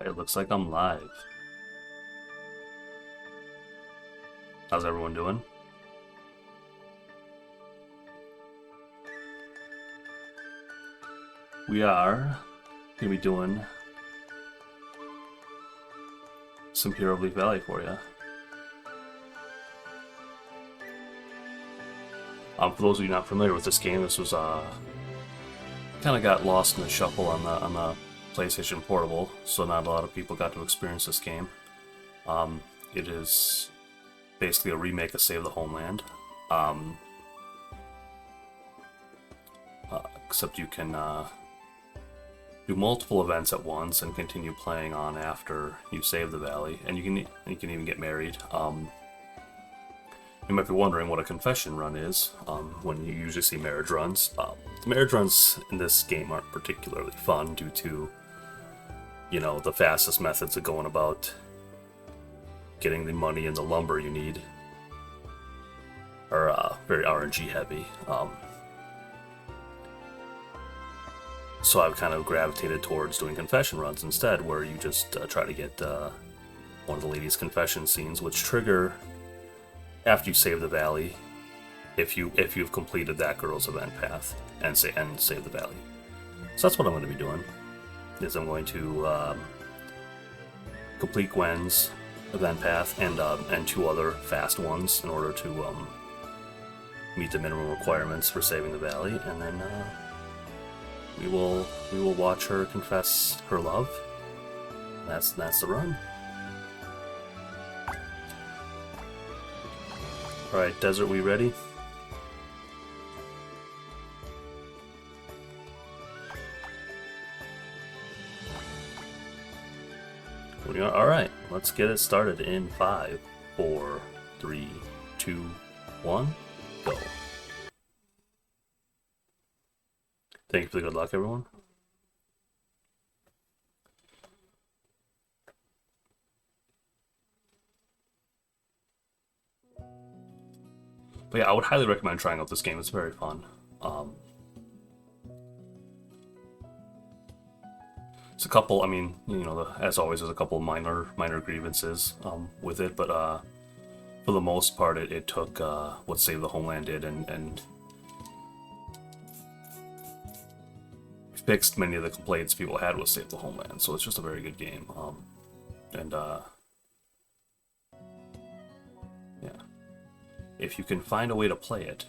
It looks like I'm live. How's everyone doing? We are gonna be doing some Hero of Leaf Valley for you. For those of you not familiar with this game, this was kind of got lost in the shuffle on the PlayStation Portable, so not a lot of people got to experience this game. It is basically a remake of Save the Homeland, except you can do multiple events at once and continue playing on after you save the valley, and you can even get married. You might be wondering what a confession run is when you usually see marriage runs. The marriage runs in this game aren't particularly fun due to, you know, the fastest methods of going about getting the money and the lumber you need are very RNG heavy. So I've kind of gravitated towards doing confession runs instead, where you just try to get one of the ladies' confession scenes, which trigger after you save the valley, if you've completed that girl's event path and save the valley. So that's what I'm going to be doing. Is I'm going to complete Gwen's event path and two other fast ones in order to meet the minimum requirements for saving the valley, and then we will watch her confess her love. That's the run. All right, Desert, we ready? All right, let's get it started in 5, 4, 3, 2, 1, go. Thank you for the good luck, everyone. But yeah, I would highly recommend trying out this game. It's very fun. It's a couple, I mean, you know, as always, there's a couple minor grievances with it, but for the most part, it took what Save the Homeland did and fixed many of the complaints people had with Save the Homeland. So it's just a very good game. Yeah. If you can find a way to play it,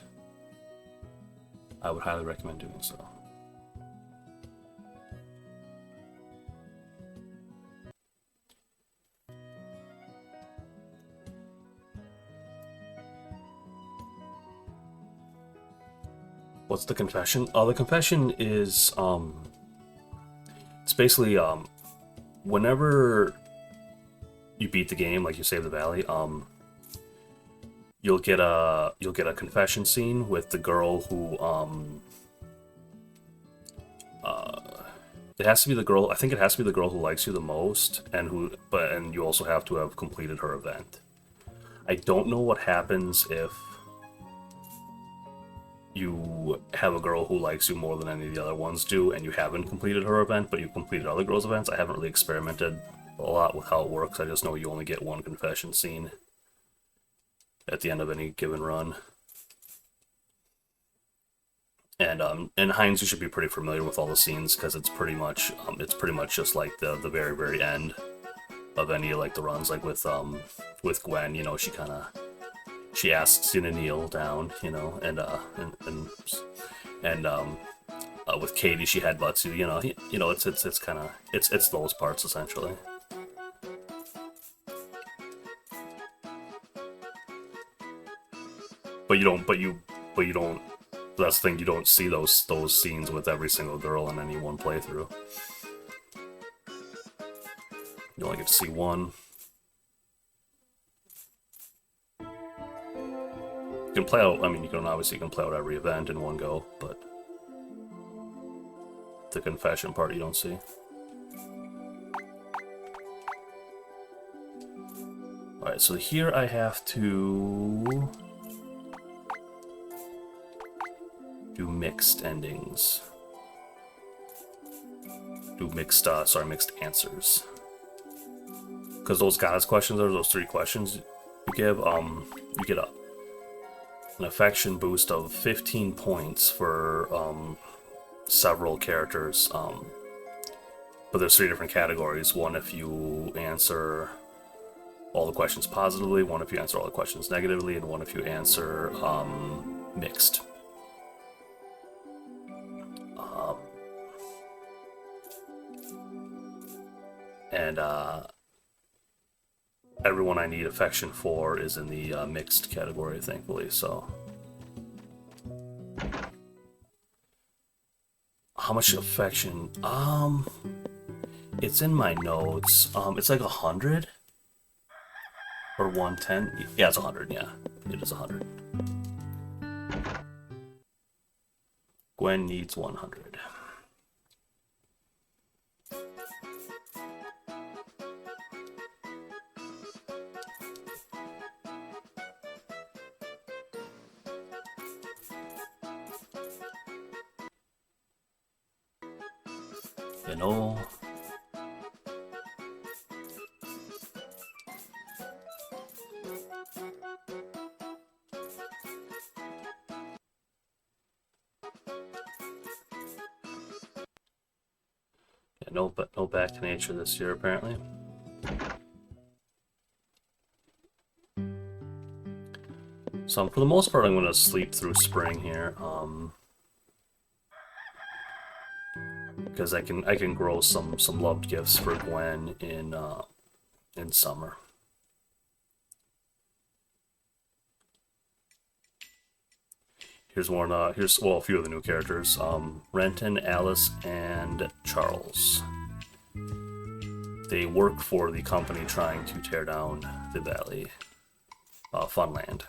I would highly recommend doing so. What's the confession? The confession is, it's basically, whenever you beat the game, like you save the valley, you'll get a confession scene with the girl who, it has to be the girl, I think it has to be the girl who likes you the most, and you also have to have completed her event. I don't know what happens if you have a girl who likes you more than any of the other ones do, and you haven't completed her event, but you've completed other girls' events. I haven't really experimented a lot with how it works. I just know you only get one confession scene at the end of any given run. And in Hines, you should be pretty familiar with all the scenes because it's pretty much just like the very very end of any like the runs. Like with Gwen, you know, she asks you to kneel down, you know, and with Katie, she headbutts you, you know, it's kind of it's those parts essentially. But you don't. That's the thing. You don't see those scenes with every single girl in any one playthrough. You only get to see one. You can play out, I mean, you can play out every event in one go, but the confession part you don't see. Alright, so here I have to do mixed endings. Do mixed answers. because those goddess questions are those 3 questions you give. You get an affection boost of 15 points for several characters. But there's 3 different categories. One if you answer all the questions positively, one if you answer all the questions negatively, and one if you answer mixed. And everyone I need affection for is in the mixed category, thankfully, so. How much affection? It's in my notes. It's like 100? Or 110? Yeah, it's 100, yeah. It is 100. Gwen needs 100. You know... Yeah, no back to nature this year, apparently. So for the most part, I'm going to sleep through spring here, because I can grow some loved gifts for Gwen in summer. Here's a few of the new characters. Renton, Alice, and Charles. They work for the company trying to tear down the valley. Funland.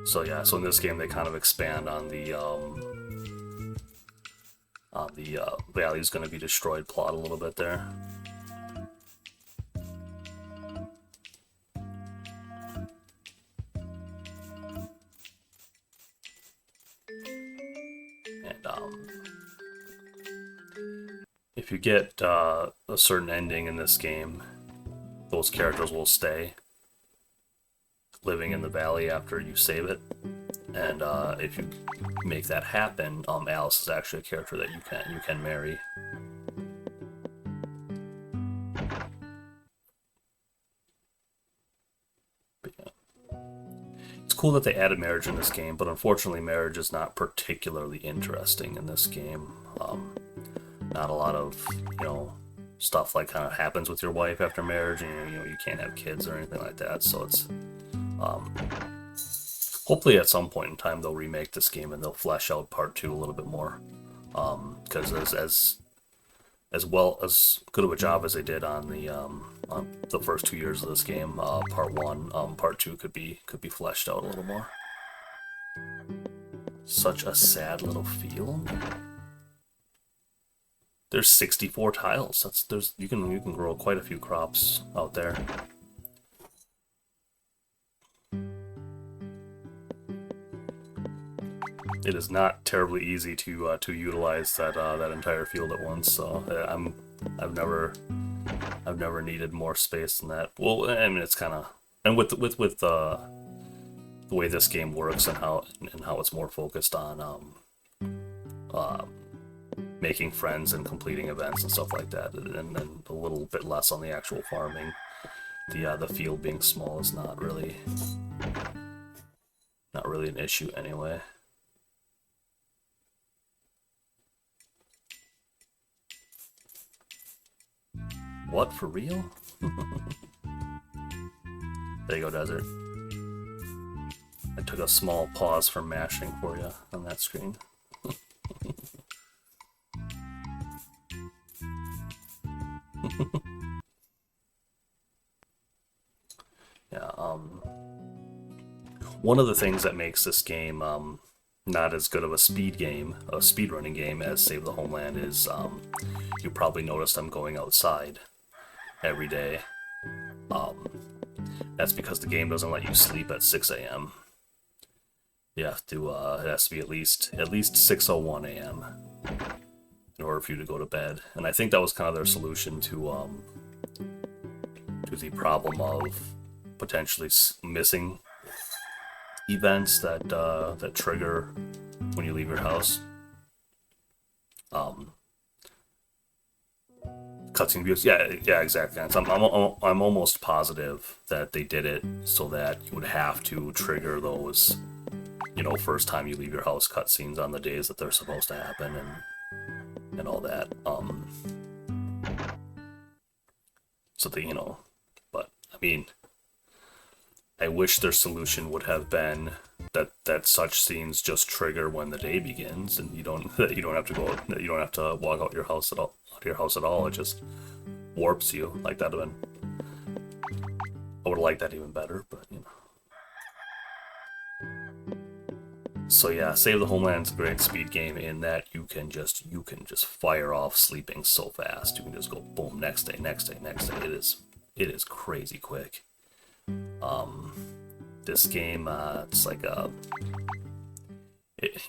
So yeah, so in this game they kind of expand on the valley's going to be destroyed plot a little bit there. If you get a certain ending in this game, those characters will stay living in the valley after you save it. And if you make that happen, Alice is actually a character that you can marry. But yeah. It's cool that they added marriage in this game, but unfortunately marriage is not particularly interesting in this game. Not a lot of, stuff like kind of happens with your wife after marriage, and you can't have kids or anything like that. So it's hopefully at some point in time they'll remake this game and they'll flesh out part 2 a little bit more, because as well as good of a job as they did on the first 2 years of this game, part 1, part 2 could be fleshed out a little more. Such a sad little field. There's 64 tiles. You can grow quite a few crops out there. It is not terribly easy to utilize that entire field at once. So I've never needed more space than that. Well, I mean it's kind of, and with the way this game works and how it's more focused on making friends and completing events and stuff like that, and then a little bit less on the actual farming. The field being small is not really an issue anyway. What, for real? There you go, Desert. I took a small pause from mashing for you on that screen. Yeah, one of the things that makes this game not as good of a speedrunning game as Save the Homeland is, you probably noticed I'm going outside every day. That's because the game doesn't let you sleep at 6 a.m. You have to, it has to be at least 6:01 a.m. in order for you to go to bed. And I think that was kind of their solution to the problem of potentially missing events that that trigger when you leave your house. Cutscene views, yeah, exactly. I'm almost positive that they did it so that you would have to trigger those, you know, first time you leave your house cutscenes on the days that they're supposed to happen and all that. So they, you know, but I mean, I wish their solution would have been that such scenes just trigger when the day begins, and you don't have to go, you don't have to walk out your house at all. It just warps you. Like that'd have been. I would have liked that even better, but you know. So yeah, Save the Homeland's a great speed game in that you can just fire off sleeping so fast. You can just go boom, next day. It is crazy quick. This game, it's like you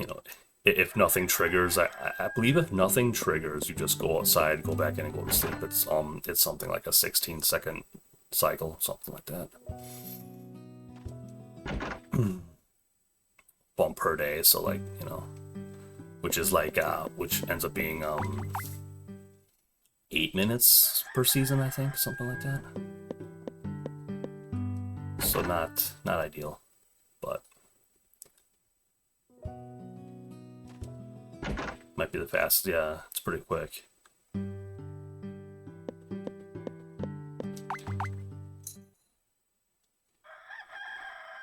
know, if nothing triggers, I believe if nothing triggers, you just go outside, go back in, and go to sleep. It's something like a 16-second cycle, something like that. Bump per day, so like, you know, which is like which ends up being 8 minutes per season, I think, something like that. So not ideal, but might be the fastest. Yeah, it's pretty quick.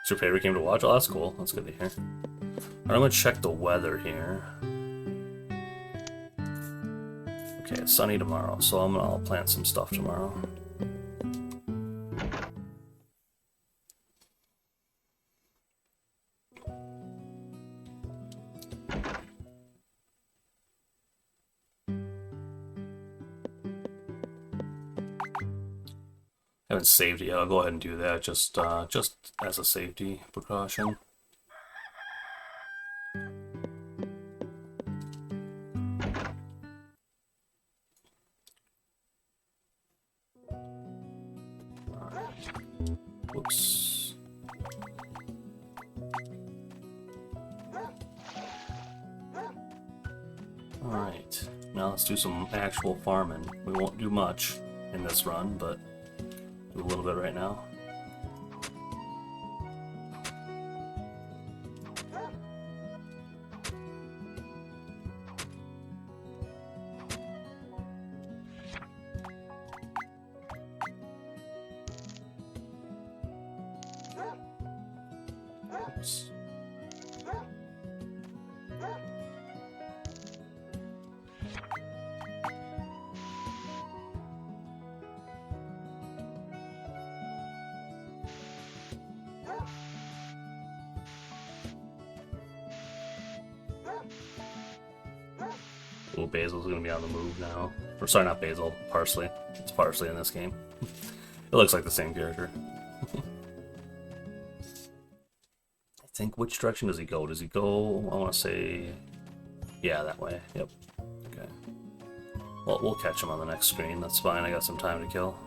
It's your favorite game to watch? Oh, that's cool. That's good to hear. Alright, I'm gonna check the weather here. Okay, it's sunny tomorrow, so I'll plant some stuff tomorrow. I haven't saved it yet. I'll go ahead and do that just as a safety precaution. Whoops. Alright, now let's do some actual farming. We won't do much in this run, but do a little bit right now. Oops. Ooh, Basil's gonna be on the move now. Or sorry, not Basil, Parsley. It's Parsley in this game. It looks like the same character. I think, which direction does he go? Does he go, I want to say, yeah, that way. Yep. Okay. Well, we'll catch him on the next screen. That's fine. I got some time to kill.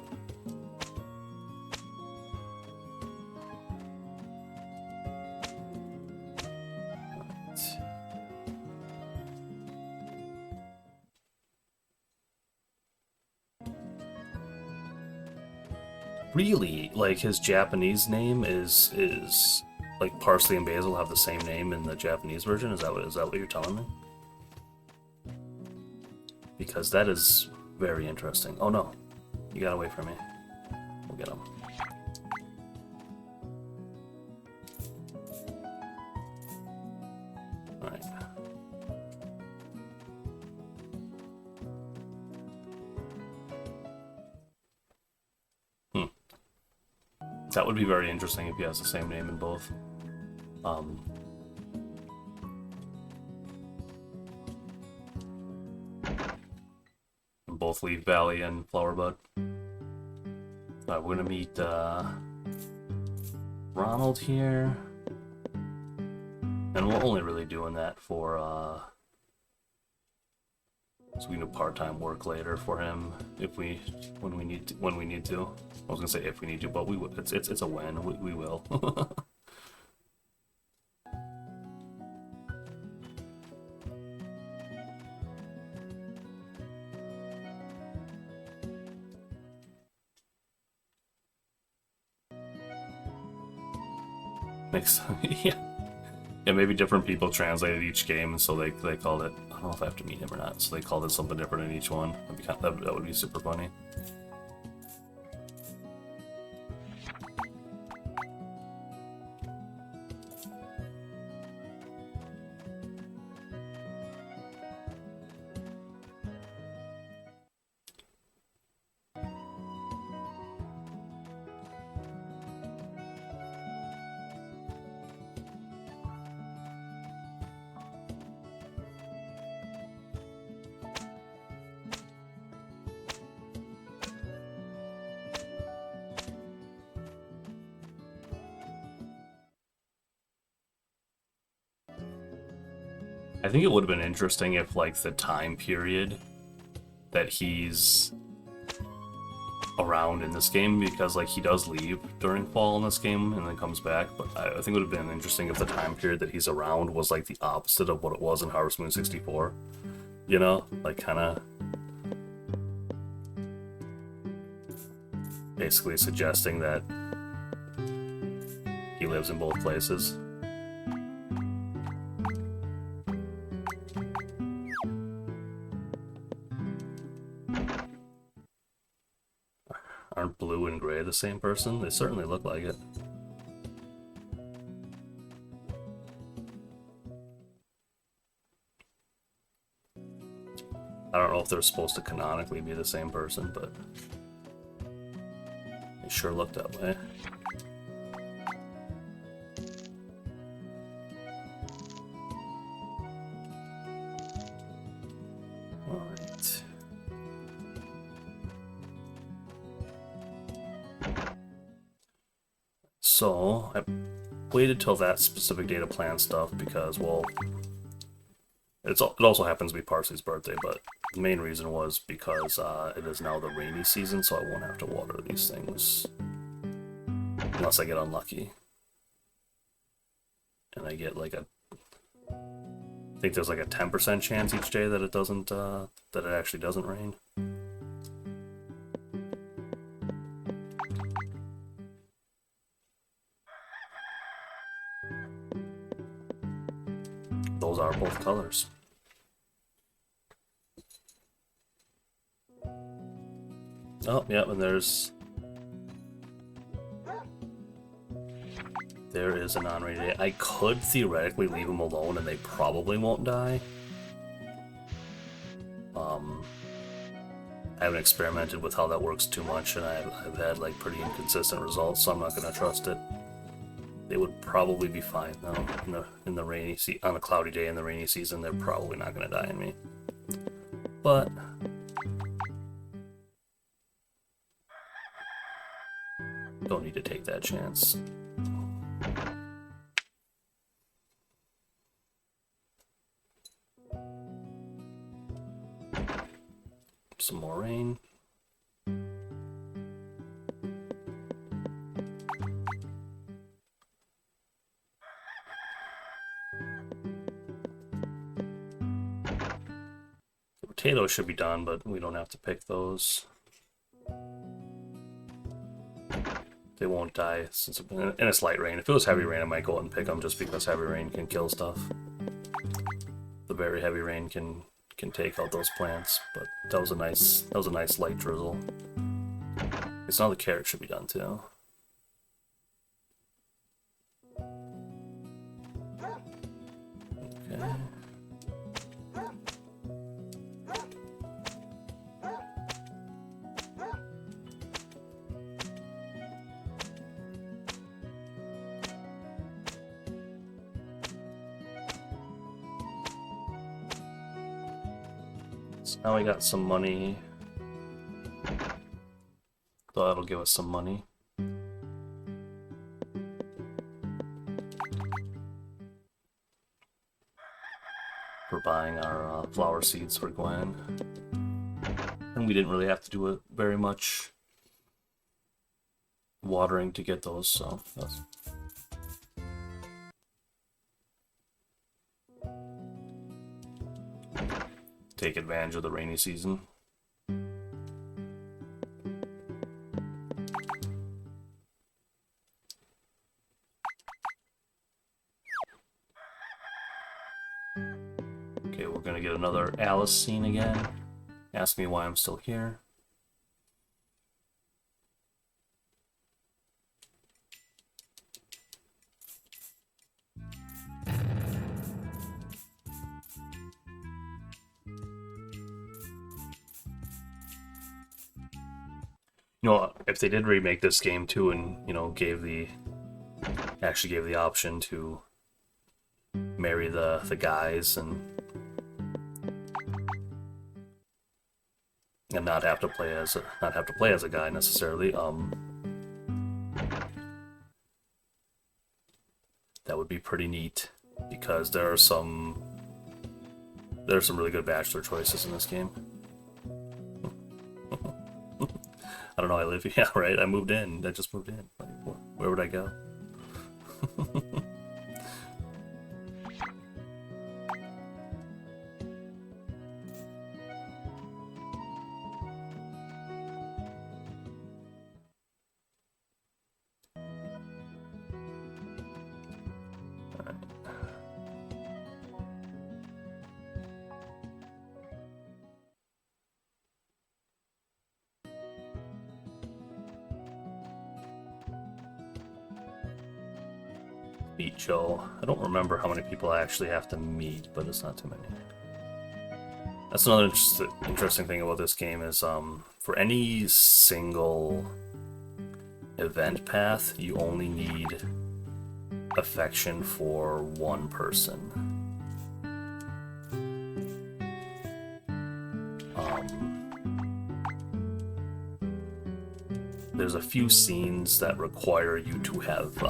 Really, like his Japanese name is like Parsley and Basil have the same name in the Japanese version? Is that what you're telling me? Because that is very interesting. Oh no, you got away from me. We'll get him. All right. That would be very interesting if he has the same name in both. In both Leaf Valley and Flowerbud. We're gonna meet Ronald here. And we're only really doing that for So we can do part-time work later for him if when we need to. I was gonna say if we need to, but we would. It's a when. We will. Makes yeah. Yeah, maybe different people translated each game, so they called it. I don't know if I have to meet him or not. So they called it something different in each one. That would be super funny. I think it would have been interesting if, like, the time period that he's around in this game, because, like, he does leave during fall in this game and then comes back, but I think it would have been interesting if the time period that he's around was, like, the opposite of what it was in Harvest Moon 64. You know? Like, kind of basically suggesting that he lives in both places. Aren't blue and gray the same person? They certainly look like it. I don't know if they're supposed to canonically be the same person, but they sure look that way. Alright. So, I waited till that specific day to plan stuff because, well, it also happens to be Parsley's birthday, but the main reason was because it is now the rainy season, so I won't have to water these things. Unless I get unlucky. And I get like I think there's like a 10% chance each day that it doesn't, that it actually doesn't rain. Those are both colors. Oh, yeah, and there is a non-rainy day. I could theoretically leave them alone and they probably won't die. I haven't experimented with how that works too much, and I've had like pretty inconsistent results, so I'm not gonna trust it. They would probably be fine though. In the rainy on a cloudy day in the rainy season, they're probably not gonna die in me. But don't need to take that chance. Some more rain. The potatoes should be done, but we don't have to pick those. They won't die since and it's light rain. If it was heavy rain, I might go out and pick them just because heavy rain can kill stuff. The very heavy rain can take out those plants, but that was a nice light drizzle. It's now the carrot should be done too. Okay. So now we got some money. So that'll give us some money. For buying our flower seeds for Gwen. And we didn't really have to do it very much watering to get those, so that's... Take advantage of the rainy season. Okay, we're gonna get another Alice scene again. Ask me why I'm still here. You know, if they did remake this game too, and you know, actually gave the option to marry the guys and not have to play as a guy necessarily, that would be pretty neat, because there are some really good bachelor choices in this game. I don't know, I live here, yeah, right? I moved in. I just moved in. Like, where would I go? Meet Joe. I don't remember how many people I actually have to meet, but it's not too many. That's another interesting thing about this game is for any single event path, you only need affection for one person. There's a few scenes that require you to have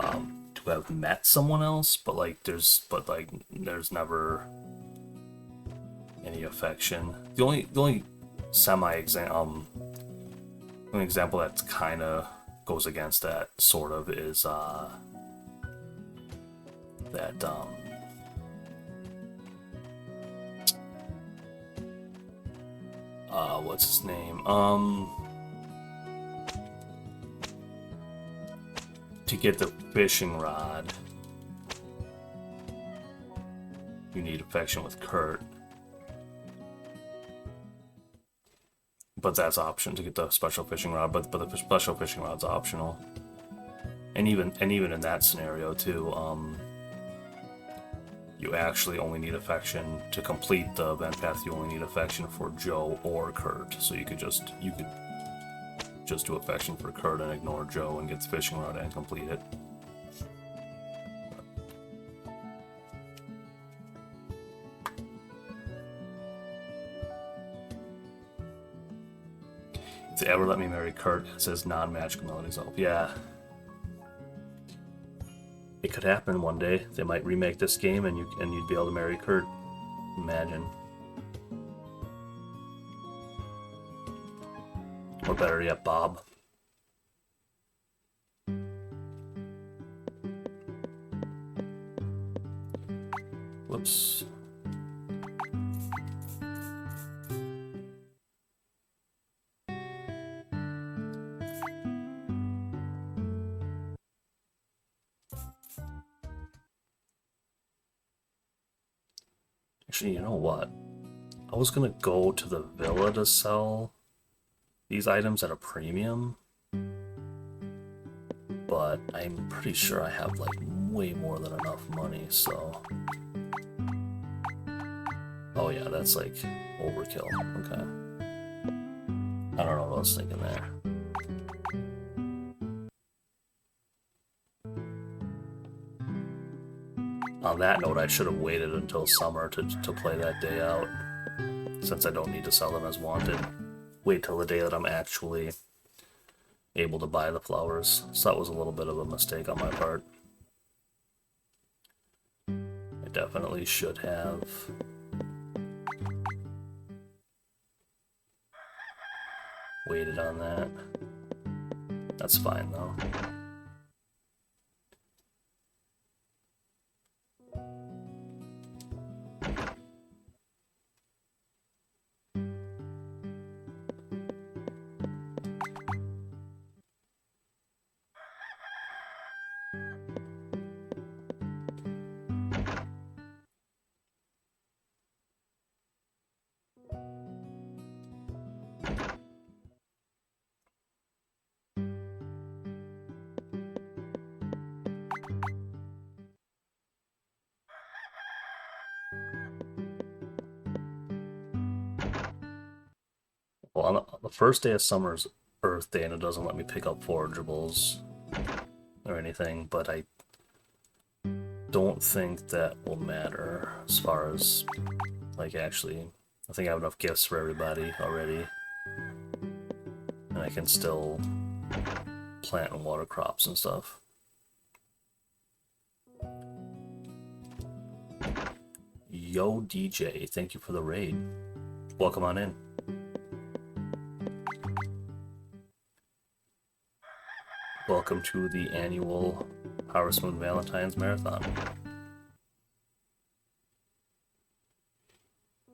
met someone else, but there's never any affection. The only example that kind of goes against that sort of is what's his name? To get the fishing rod, you need affection with Kurt. But that's option to get the special fishing rod, but the special fishing rod's optional. And even in that scenario too, you actually only need affection to complete the event path. You only need affection for Joe or Kurt. So you could just do affection for Kurt and ignore Joe and get the fishing rod and complete it. If they ever let me marry Kurt, it says non-magical melodies up. Yeah. It could happen one day. They might remake this game and you'd be able to marry Kurt. Imagine. Or better yet, Bob. Whoops. Actually, you know what? I was gonna go to the villa to sell these items at a premium, but I'm pretty sure I have like way more than enough money, so... Oh yeah, that's like overkill. Okay. I don't know what I was thinking there. On that note, I should have waited until summer to play that day out, since I don't need to sell them as wanted. Wait till the day that I'm actually able to buy the flowers. So that was a little bit of a mistake on my part. I definitely should have waited on that. That's fine though. Well, on the first day of summer's Earth Day, and it doesn't let me pick up forageables or anything, but I don't think that will matter as far as, like, actually, I think I have enough gifts for everybody already, and I can still plant and water crops and stuff. Yo, DJ, thank you for the raid. Welcome on in. Welcome to the annual Harvest Moon Valentine's Marathon.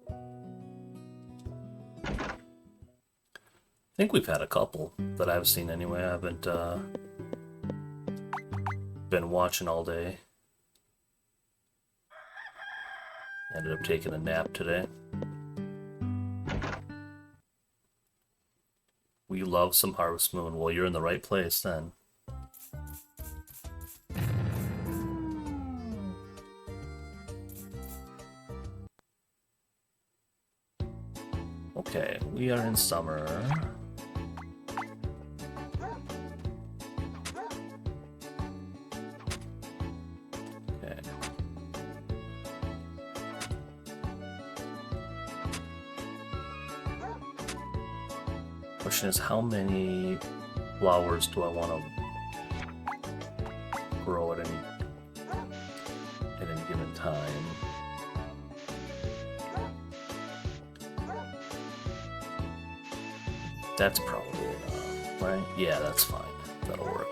I think we've had a couple that I've seen anyway. I haven't been watching all day. Ended up taking a nap today. We love some Harvest Moon. Well, you're in the right place then. Okay, we are in summer. Okay. Question is, how many flowers do I want to grow at any given time? That's probably enough, right? Yeah, that's fine. That'll work.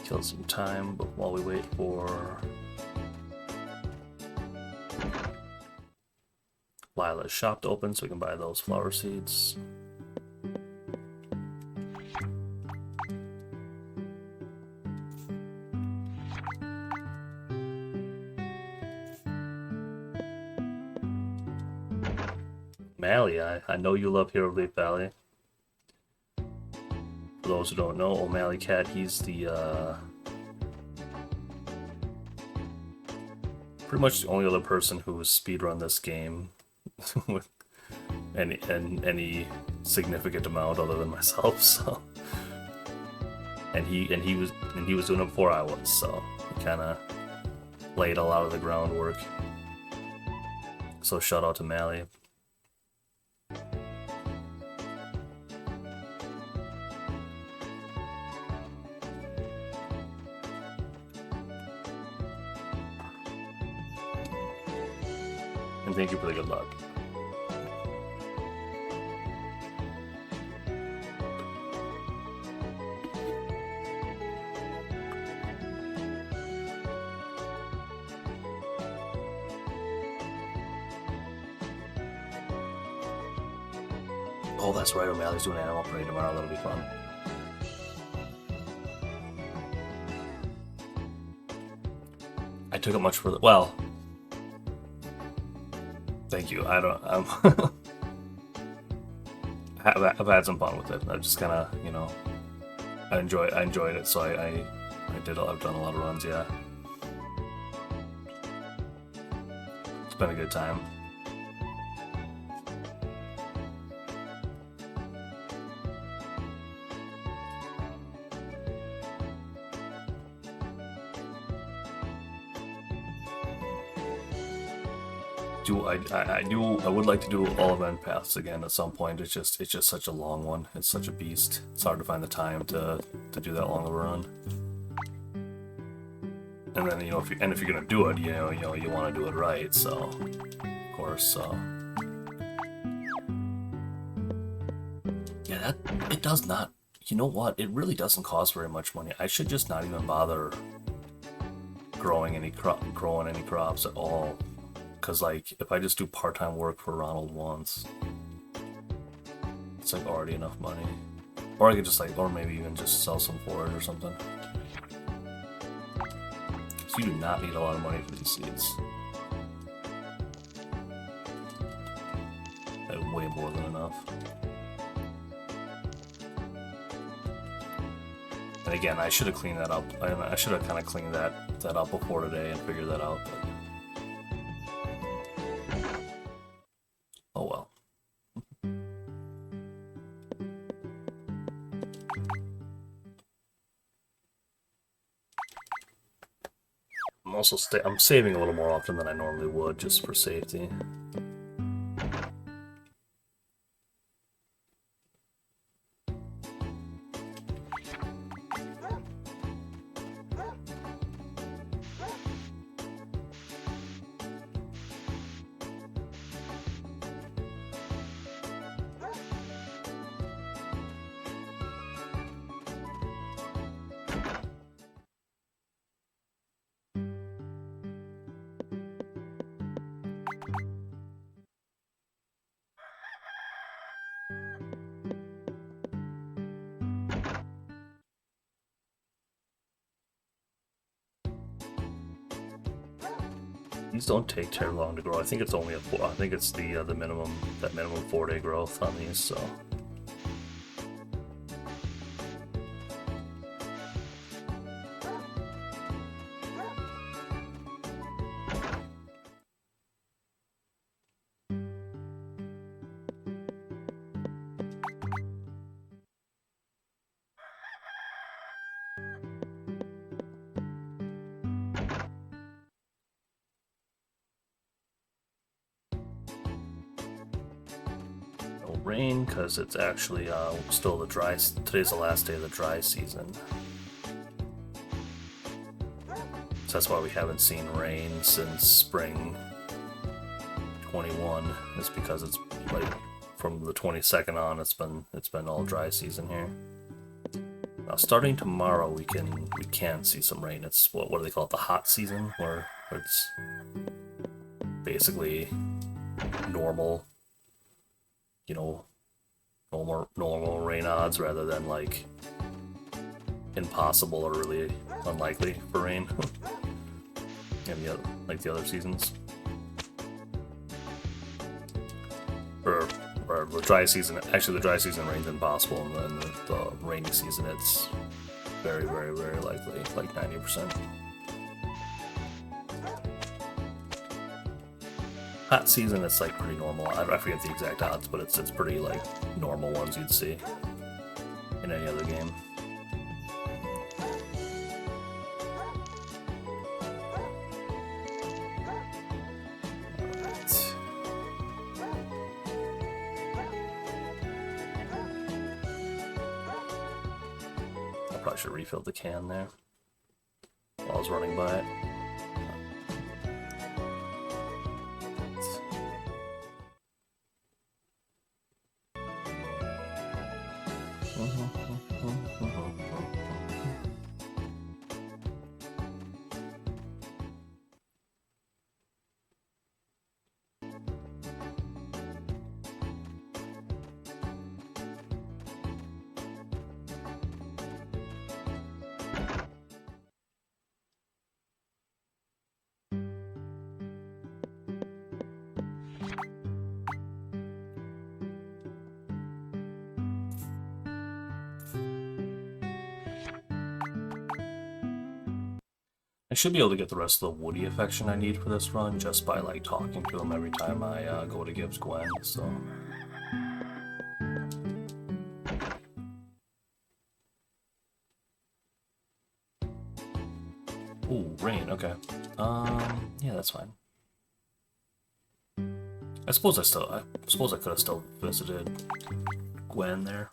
Kill some time, but while we wait for Lila's shop to open so we can buy those flower seeds. Mally, I know you love Hero Leaf Valley. For those who don't know, O'Malley Cat, he's the pretty much the only other person who's speedrun this game with any significant amount other than myself. So, and he was doing it before I was, so he kind of laid a lot of the groundwork. So shout out to Mally. And thank you for the good luck. Oh, that's right, O'Malley's doing Animal Parade tomorrow. That'll be fun. I took it much further. Well, thank you. I've had some fun with it. I just kind of, I enjoyed it. So I've done a lot of runs. Yeah. been a good time. I would like to do all event paths again at some point. It's just such a long one. It's such a beast. It's hard to find the time to do that long of a run. And then if you're gonna do it, you want to do it right. So of course, yeah, it does not. You know what? It really doesn't cost very much money. I should just not even bother growing any crops at all. Because, like, if I just do part-time work for Ronald once, it's, like, already enough money. Or I could just, like, or maybe even just sell some for it or something. So you do not need a lot of money for these seeds. Way more than enough. And again, I should have cleaned that up. I should have kind of cleaned that up before today and figured that out, but... oh well. I'm saving a little more often than I normally would, just for safety. These don't take terribly long to grow. I think it's only I think it's the minimum 4-day growth on these. So. Rain because it's actually still the dry. Today's the last day of the dry season, so that's why we haven't seen rain since spring 21. It's because it's like from the 22nd on, it's been all dry season here. Now starting tomorrow, we can see some rain. It's what do they call it? The hot season, where it's basically normal. Normal rain odds rather than like impossible or really unlikely for rain. And the other seasons. Or the dry season. Actually, the dry season rain's impossible, and then the rainy season it's very, very, very likely, like 90%. Hot season, it's like pretty normal. I forget the exact odds, but it's pretty like normal ones you'd see in any other game. I probably should refill the can there while I was running by it. I should be able to get the rest of the Woody affection I need for this run just by like talking to him every time I go to give Gwen, so... Ooh, rain, okay. Yeah, that's fine. I suppose I could have still visited Gwen there.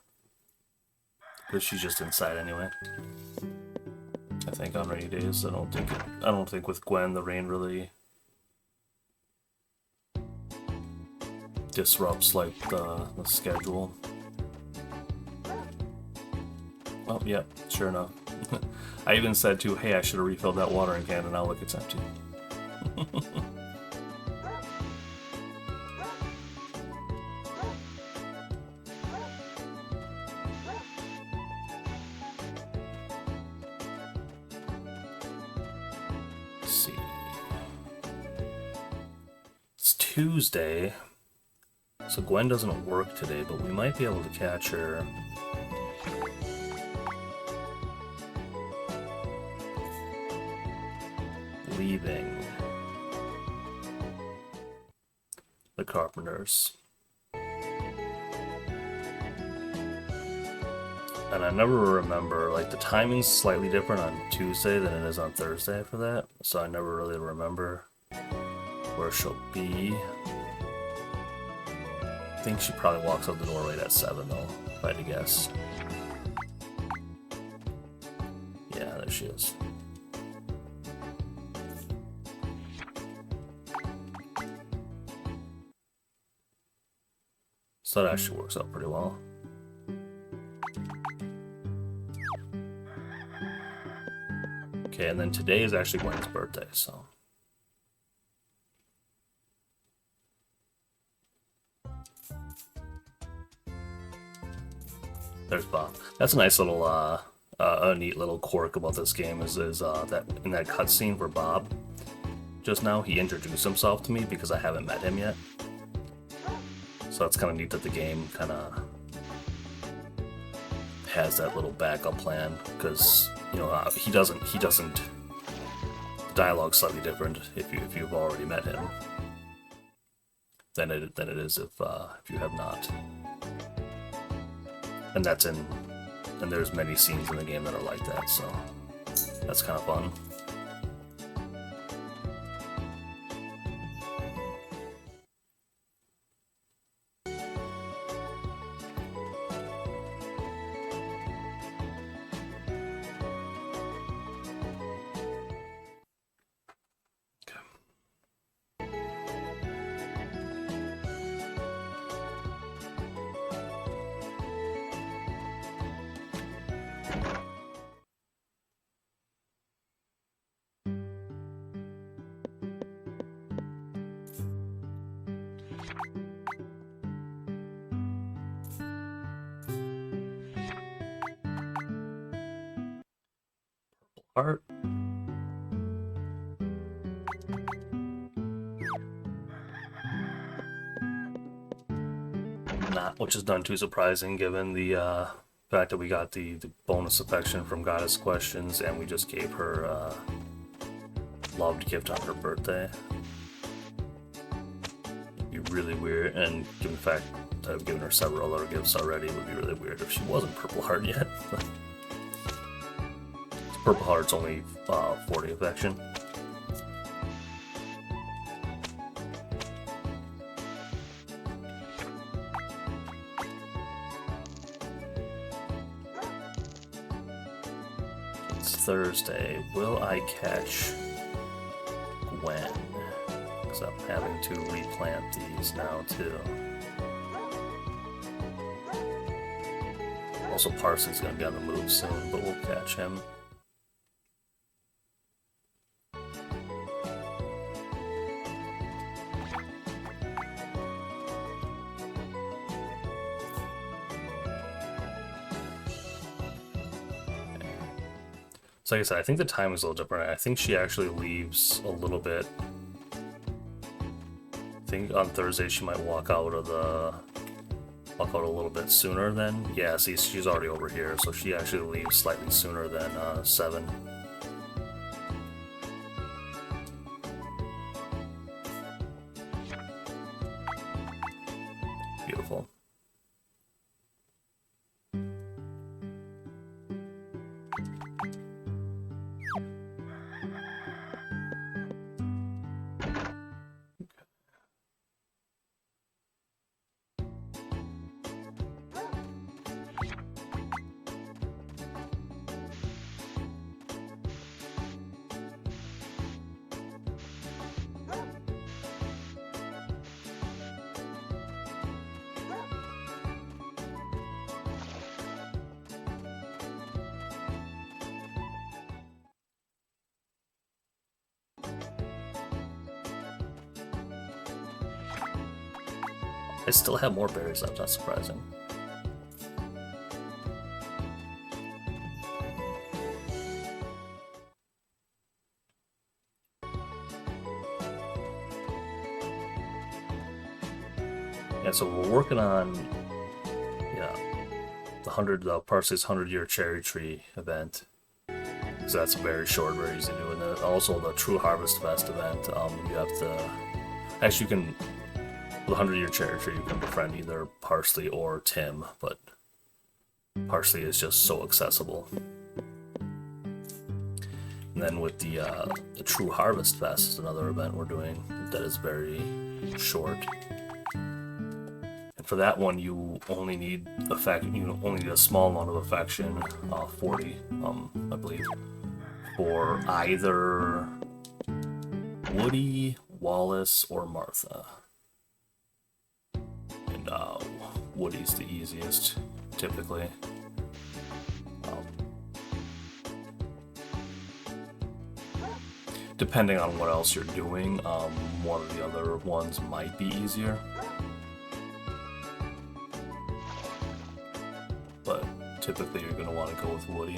Because she's just inside anyway. I think on rainy days. I don't think with Gwen the rain really disrupts like the schedule. Oh, yeah, sure enough. I even said too, hey, I should have refilled that watering can, and now look, it's empty. Let's see. It's Tuesday, so Gwen doesn't work today, but we might be able to catch her. Leaving the Carpenters. And I never remember, like, the timing's slightly different on Tuesday than it is on Thursday for that, so I never really remember where she'll be. I think she probably walks out the door right at 7 though, if I had to guess. Yeah, there she is. So that actually works out pretty well. Okay, and then today is actually Gwen's birthday, so... There's Bob. That's a nice little, a neat little quirk about this game is that in that cutscene for Bob, just now, he introduced himself to me because I haven't met him yet. So it's kind of neat that the game kind of has that little backup plan, because you know he doesn't. The dialogue's slightly different if you've already met him than it is if you have not. And there's many scenes in the game that are like that, so that's kind of fun. Art. Not, which is none too surprising given the fact that we got the bonus affection from Goddess Questions, and we just gave her loved gift on her birthday. It'd be really weird, and given the fact that I've given her several other gifts already, it would be really weird if she wasn't Purple Heart yet. Purple Heart's only 40 affection. It's Thursday. Will I catch Gwen? Because I'm having to replant these now too. Also, Parsons gonna be on the move soon, but we'll catch him. So like I said, I think the time is a little different. I think she actually leaves a little bit. I think on Thursday she might walk out a little bit sooner than. Yeah, see, she's already over here, so she actually leaves slightly sooner than 7. I still have more berries, that's not surprising. Yeah, so we're working on, yeah, the Parsley's 100-year cherry tree event. So that's very short, very easy to do. And then also the True Harvest Fest event. You have to actually, you can, with the 100-year cherry tree, you can befriend either Parsley or Tim, but Parsley is just so accessible. And then with the True Harvest Fest is another event we're doing that is very short. And for that one, you only need a small amount of affection, 40, I believe, for either Woody, Wallace, or Martha. And Woody's the easiest, typically. Depending on what else you're doing, one of the other ones might be easier. But typically you're going to want to go with Woody.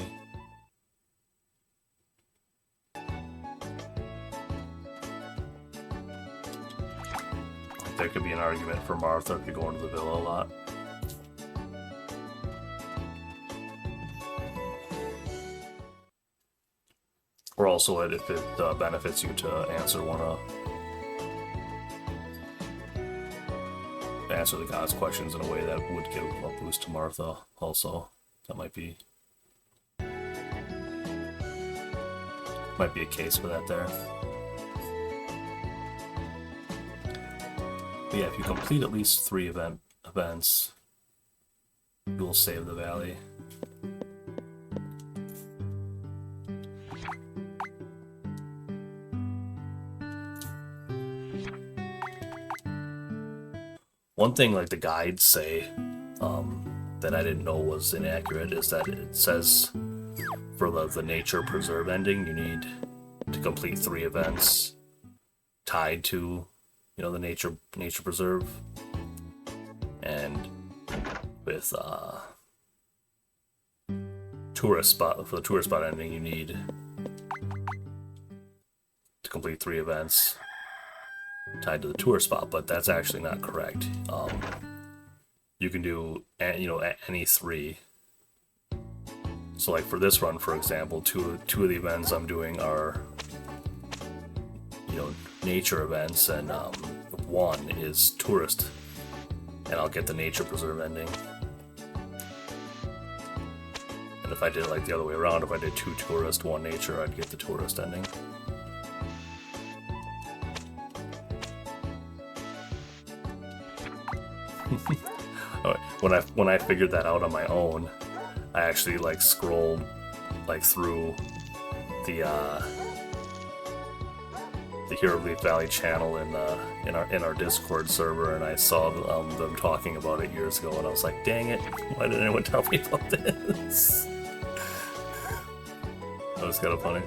There could be an argument for Martha if you're going to the villa a lot. Or also if it benefits you to answer the gods' questions in a way that would give a boost to Martha. Also, that might be a case for that there. But yeah, if you complete at least 3 events, you will save the valley. One thing like the guides say that I didn't know was inaccurate is that it says for the nature preserve ending you need to complete 3 events tied to the nature preserve, and with tourist spot ending you need to complete 3 events tied to the tour spot, but that's actually not correct. You can do any 3. So like for this run, for example, two of the events I'm doing are nature events, and 1 is tourist, and I'll get the nature preserve ending. And if I did it like the other way around, if I did 2 tourist, 1 nature, I'd get the tourist ending. When I figured that out on my own, I actually scrolled through the Hero Leaf Valley channel in our Discord server, and I saw them talking about it years ago, and I was like, dang it, why didn't anyone tell me about this? That was kind of funny.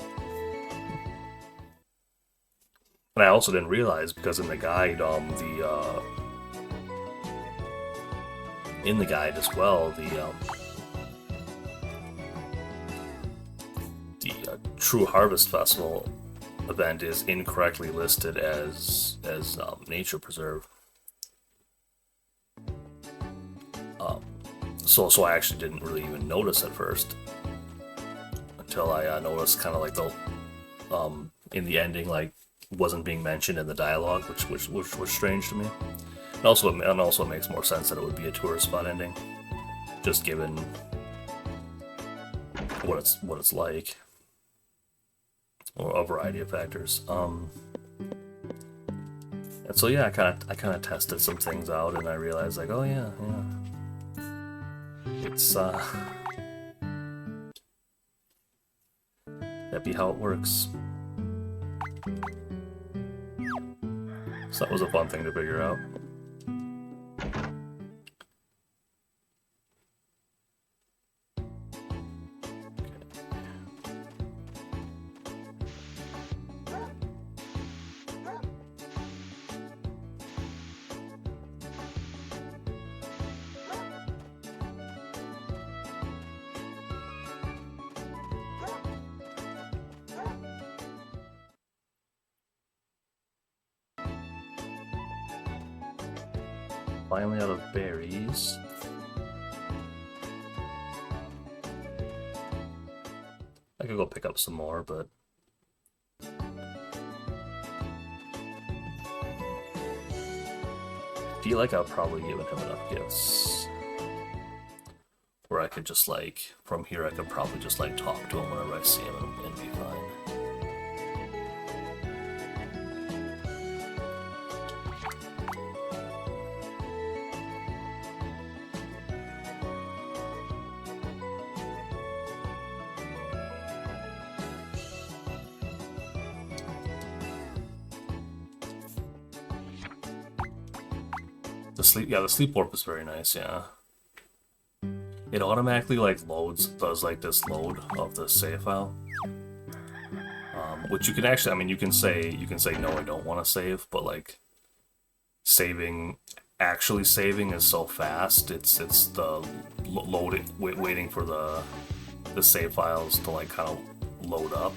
And I also didn't realize, because in the guide, in the guide as well, the True Harvest Festival event is incorrectly listed as nature preserve. So I actually didn't really even notice at first until I noticed kind of like the in the ending, wasn't being mentioned in the dialogue, which was strange to me. And also it makes more sense that it would be a tourist spot ending, just given what it's like, or a variety of factors. And so yeah, I kind of tested some things out, and I realized oh yeah, it's that'd be how it works. So that was a fun thing to figure out. Finally out of berries. I could go pick up some more, but I feel like I've probably given him enough gifts where I could just like, from here I could probably just like talk to him whenever I see him and be fine. The sleep warp is very nice, yeah. It automatically like does like this load of the save file, which you can actually, I mean, you can say no, I don't want to save, but like actually saving is so fast. It's the loading, waiting for the save files to like kind of load up.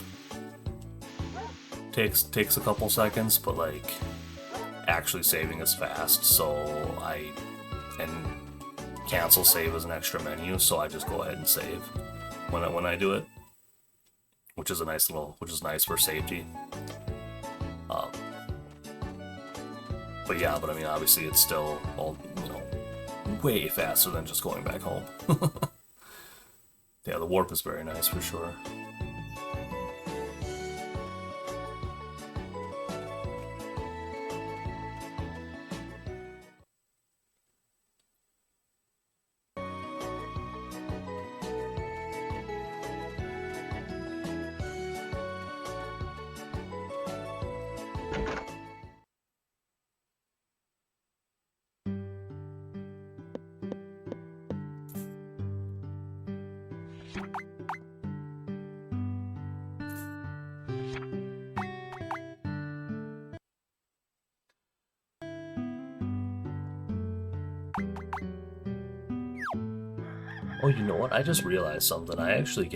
Takes a couple seconds, but like actually saving is fast, so and cancel save is an extra menu, so I just go ahead and save when I do it, which is nice for safety. But yeah, I mean, obviously it's still way faster than just going back home. Yeah, the warp is very nice for sure. Oh, you know what? I just realized something. I actually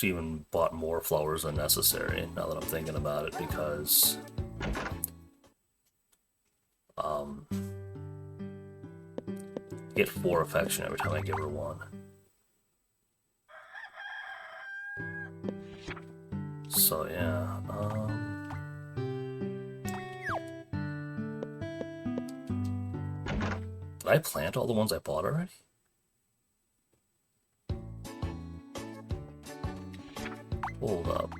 even bought more flowers than necessary, now that I'm thinking about it, because I get 4 affection every time I give her 1. So yeah, did I plant all the ones I bought already? Hold up.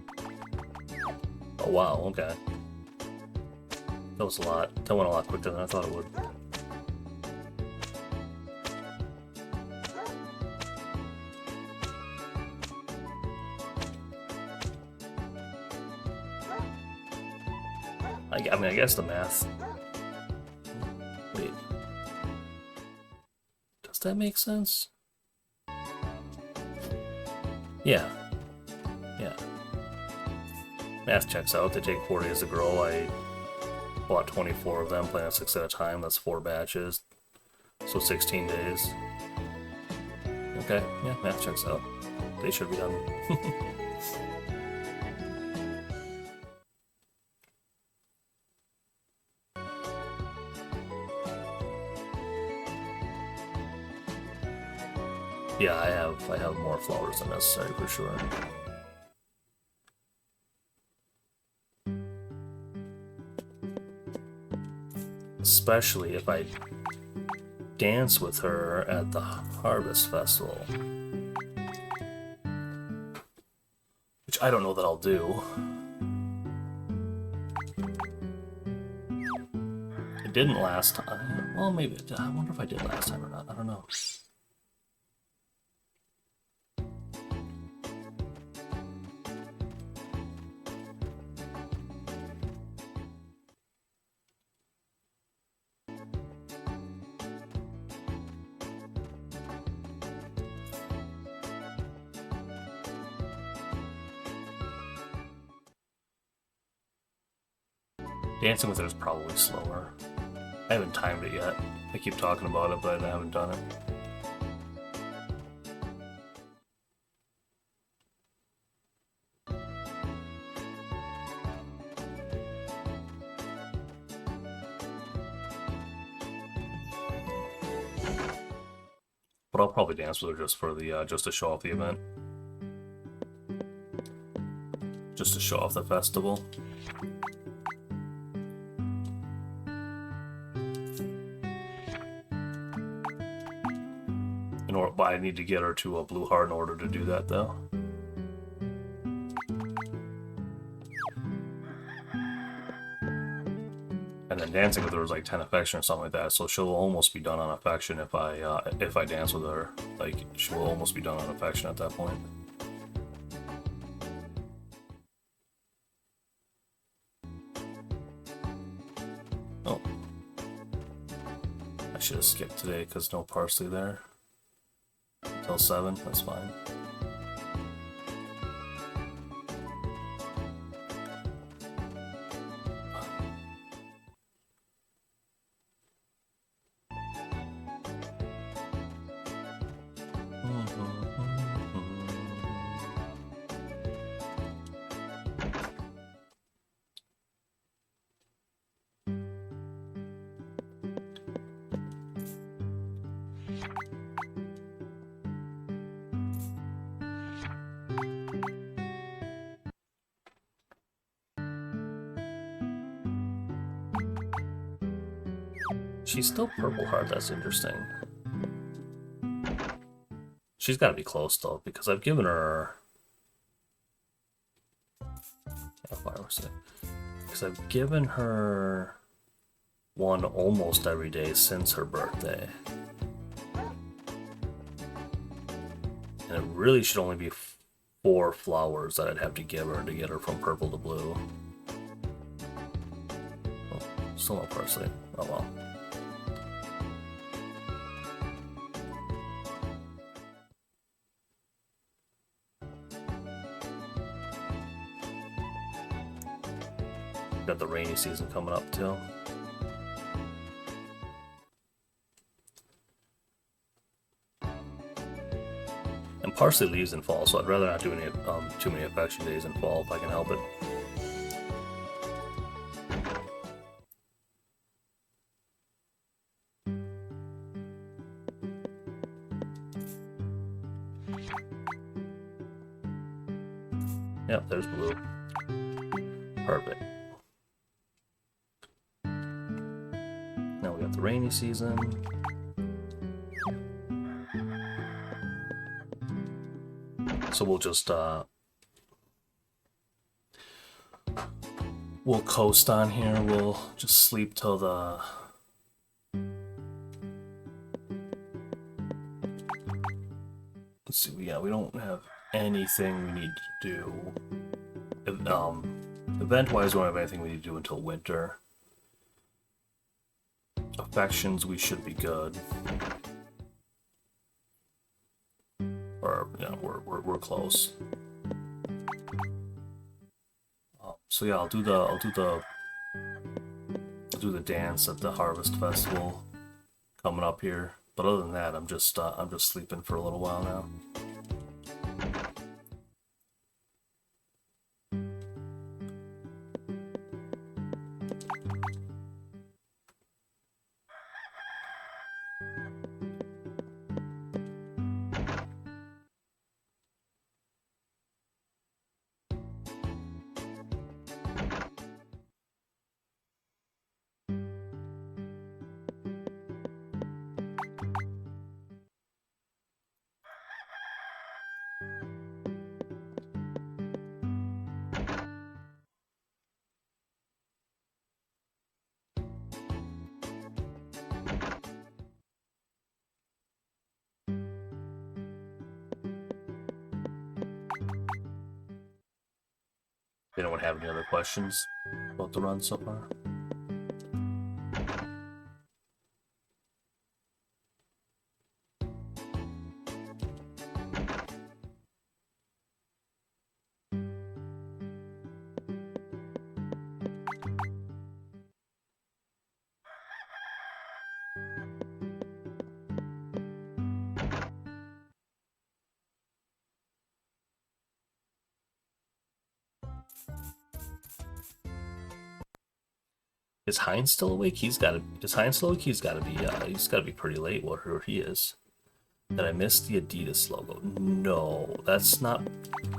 Oh wow, okay. That was a lot. That went a lot quicker than I thought it would. I mean, I guess the math... Wait. Does that make sense? Yeah. Yeah. Math checks out. They take 4 days to grow. I bought 24 of them, planted 6 at a time. That's 4 batches. So 16 days. Okay, yeah, math checks out. They should be done. Yeah, I have more flowers than necessary for sure. Especially if I dance with her at the Harvest Festival. Which I don't know that I'll do. It didn't last time. Well, maybe it did. I wonder if I did last time or not. I don't know. Dancing with her is probably slower. I haven't timed it yet. I keep talking about it, but I haven't done it. I'll probably dance with her just for the just to show off the event, just to show off the festival. But I need to get her to a blue heart in order to do that, though. And then dancing with her is like 10 affection or something like that, so she'll almost be done on affection if I dance with her. Like, she will almost be done on affection at that point. Oh. I should have skipped today because no parsley there. Until 7, that's fine. She's still purple heart, that's interesting. She's got to be close though, because I've given her... Because I've given her one almost every day since her birthday. And it really should only be 4 flowers that I'd have to give her to get her from purple to blue. Oh, still no parsley. Oh well. Got the rainy season coming up too. And parsley leaves in fall, so I'd rather not do any too many affection days in fall if I can help it. Yep, there's blue. Perfect. Now we got the rainy season. So we'll just we'll coast on here. We'll just sleep till the let's see. Yeah, we don't have anything we need to do. Event-wise, we don't have anything we need to do until winter. Affections, we should be good. Or, yeah, we're close. So yeah, I'll do the dance at the Harvest Festival coming up here. But other than that, I'm just sleeping for a little while now. Anyone have any other questions about the run so far? Is Heinz still awake? Is Heinz still awake? He's gotta be pretty late where he is. Did I miss the Adidas logo? No, that's not.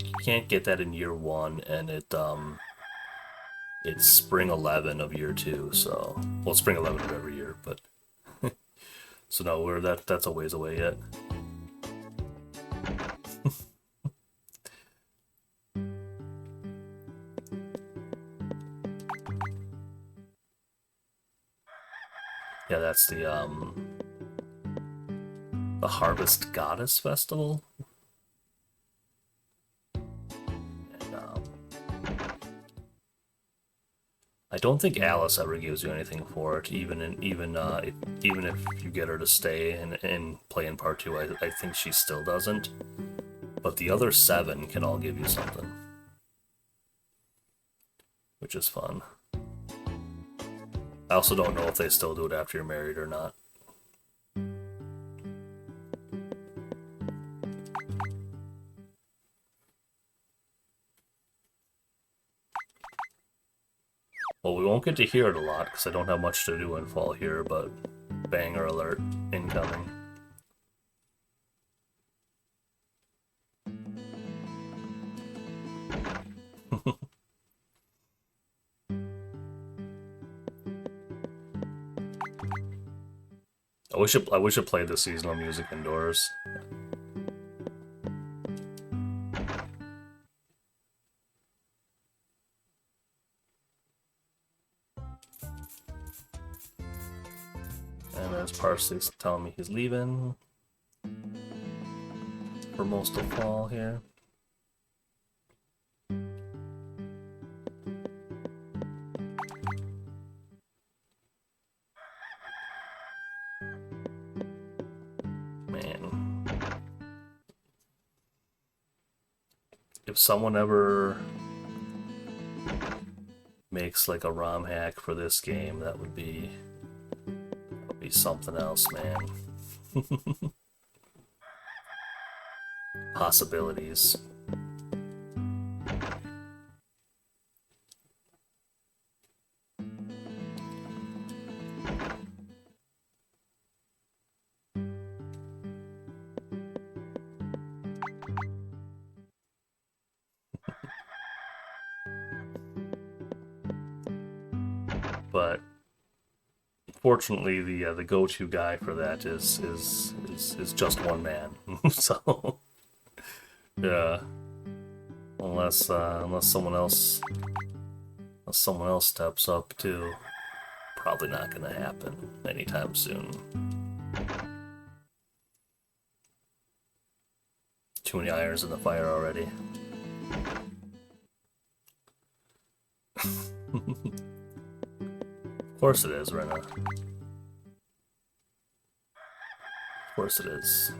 You can't get that in year 1, and it's spring 11 of year 2. So, well, spring 11 of every year, but so no, that's a ways away yet. Yeah, that's the Harvest Goddess Festival. And, I don't think Alice ever gives you anything for it, even if you get her to stay and play in part 2. I think she still doesn't. But the other 7 can all give you something, which is fun. I also don't know if they still do it after you're married or not. Well, we won't get to hear it a lot because I don't have much to do in fall here, but banger alert incoming. I wish it played the seasonal music indoors. And there's Parsley's telling me he's leaving for most of fall here. Man. If someone ever makes like a ROM hack for this game, that would be something else, man. Possibilities. But fortunately, the go-to guy for that is just one man. So yeah, unless someone else steps up too, probably not gonna happen anytime soon. Too many irons in the fire already. Of course it is, Rena. Of course it is.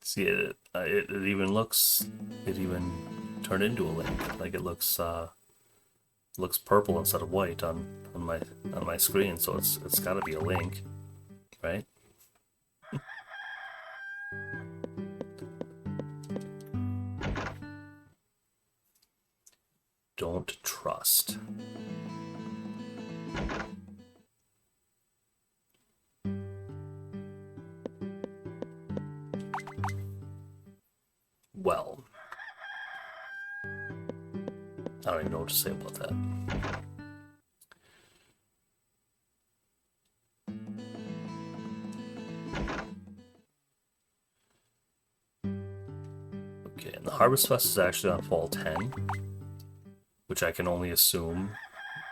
See it. It even looks. It even turned into a link. Like it looks purple instead of white on my screen. So it's got to be a link, right? Don't trust. Well, I don't even know what to say about that. Okay, and the Harvest Fest is actually on fall 10, which I can only assume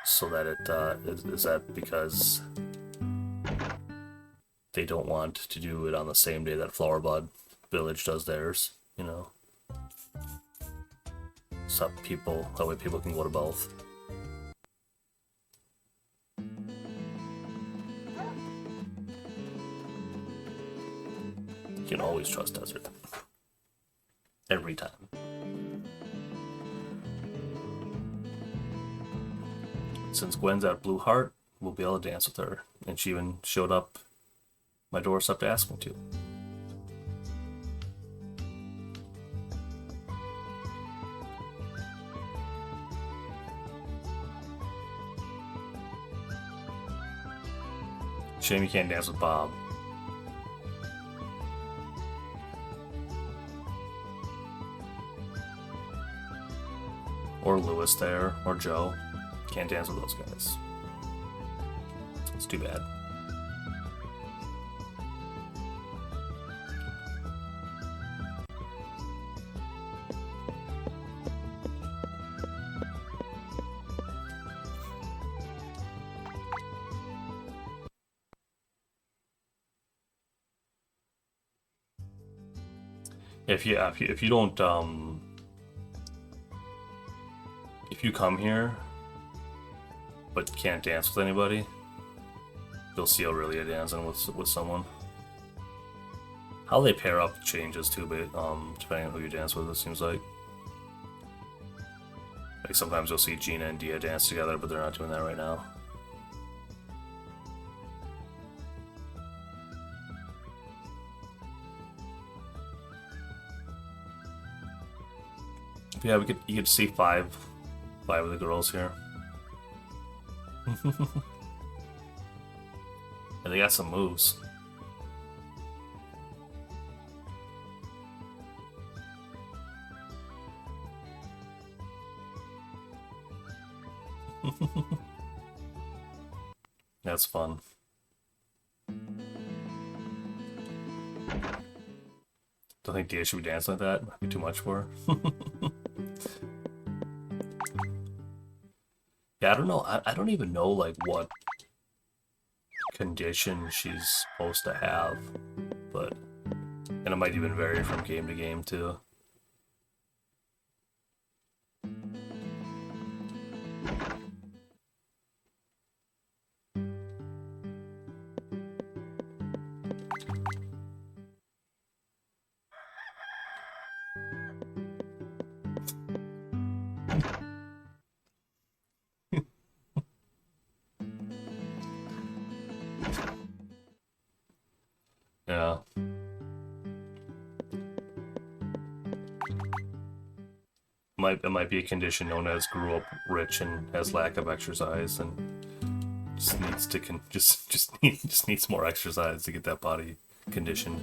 so that it is that because they don't want to do it on the same day that Flower Bud Village does theirs, you know. So that way people can go to both. You can always trust Desert. Every time. Since Gwen's at Blue Heart, we'll be able to dance with her. And she even showed up my doorstep to ask me to. Shame you can't dance with Bob. Or Lewis there, or Joe. Can't dance with those guys. It's too bad. If you don't if you come here but can't dance with anybody, you'll see Aurelia dancing with someone. How they pair up changes too, but depending on who you dance with, it seems like. Like sometimes you'll see Gina and Dia dance together, but they're not doing that right now. Yeah, you could see five of the girls here. And they got some moves. That's fun. Don't think Dia should be dancing like that. Might be too much for her. Yeah, I don't know. I don't even know like what condition she's supposed to have, but and it might even vary from game to game too. Yeah. It might be a condition known as grew up rich and has lack of exercise and just needs to just needs more exercise to get that body conditioned.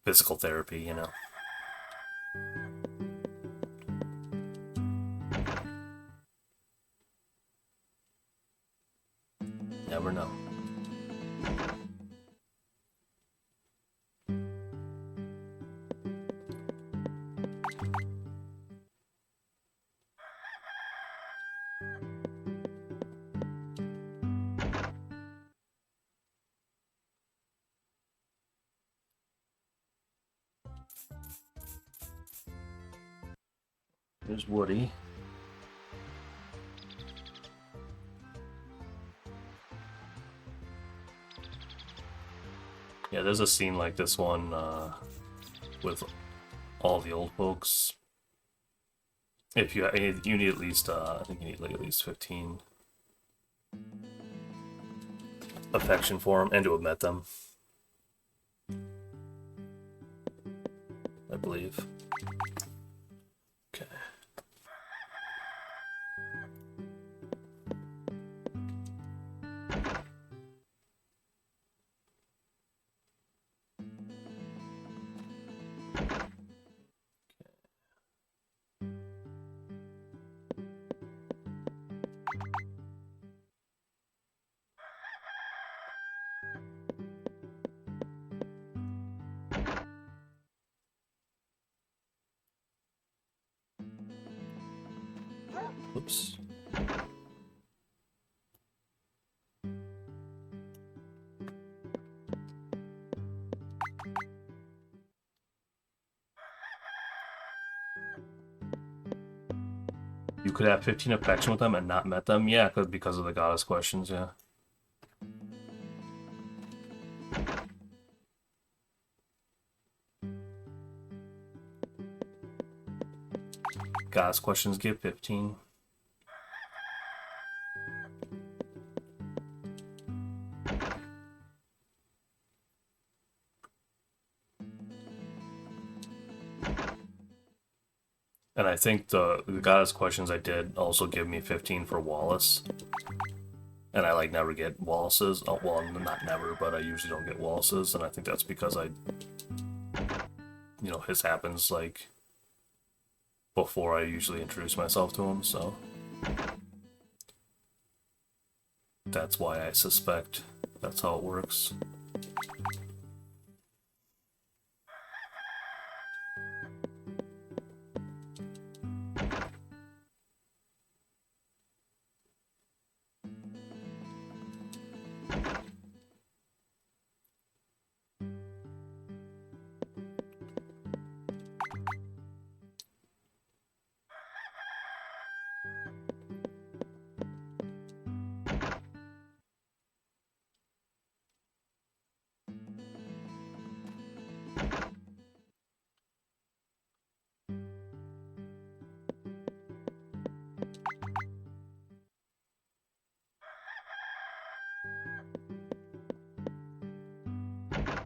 Physical therapy, you know. Never know. There's Woody. Yeah, there's a scene like this one with all the old folks. If you need at least, I think you need like at least 15 affection for them and to have met them, I believe. Okay. Oops. You could have 15 affection with them and not met them? Yeah, because of the goddess questions, yeah. Goddess questions give 15. And I think the goddess questions I did also give me 15 for Wallace. And I like never get Wallace's. Oh, well, not never, but I usually don't get Wallace's, and I think that's because his happens like before I usually introduce myself to him, so that's why I suspect that's how it works.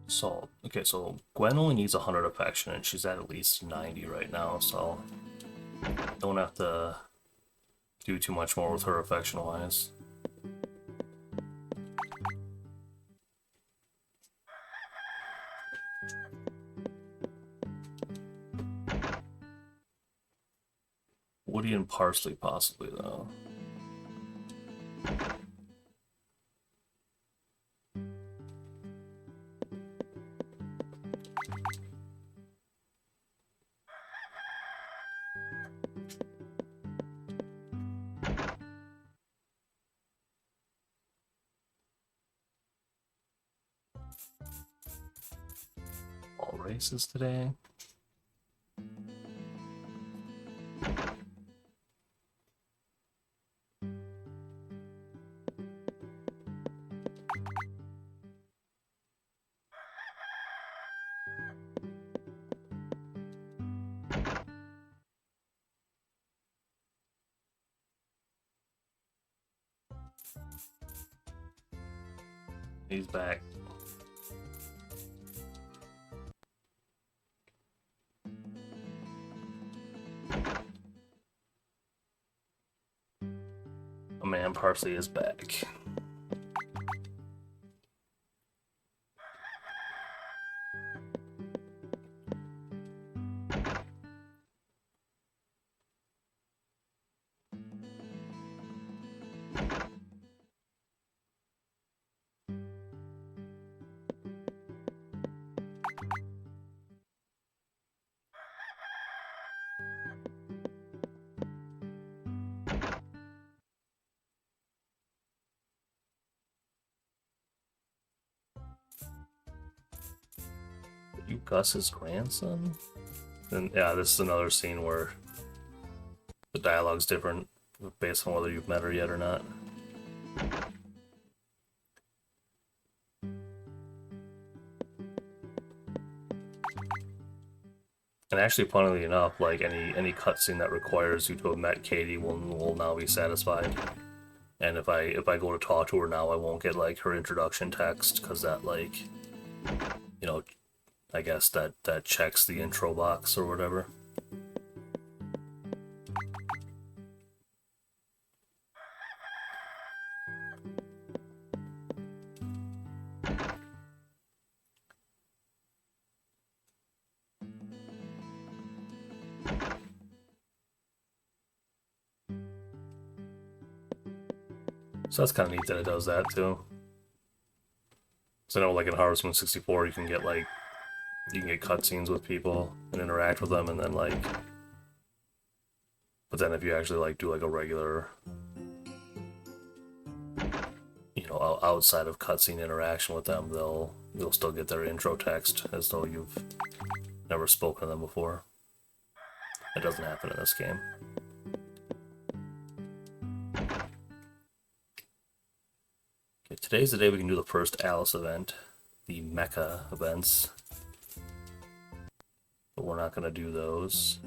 So, okay, so Gwen only needs 100 affection, and she's at least 90 right now, so don't have to do too much more with her affection-wise. Woody and Parsley, possibly, though. All races today. He's back. Oh man, Parsley is back. You Gus's grandson? And yeah, this is another scene where the dialogue's different based on whether you've met her yet or not. And actually, funnily enough, like any cutscene that requires you to have met Katie will now be satisfied. And if I go to talk to her now, I won't get like her introduction text because that like, I guess that checks the intro box or whatever. So that's kind of neat that it does that too. So I know, like in Harvest Moon 64, you can get cutscenes with people and interact with them, and then like, but then if you actually like do like a regular, outside of cutscene interaction with them, you'll still get their intro text as though you've never spoken to them before. That doesn't happen in this game. Okay, today's the day we can do the first Alice event, the Mecha events. But we're not going to do those.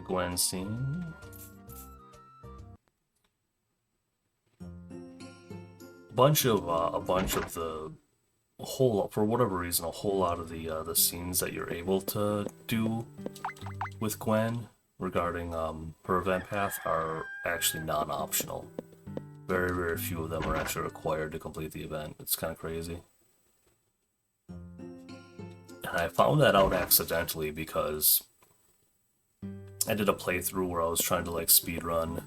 the Gwen scene. A bunch of the for whatever reason, a whole lot of the scenes that you're able to do with Gwen regarding her event path are actually non-optional. Very, very few of them are actually required to complete the event. It's kind of crazy. And I found that out accidentally because I did a playthrough where I was trying to like speedrun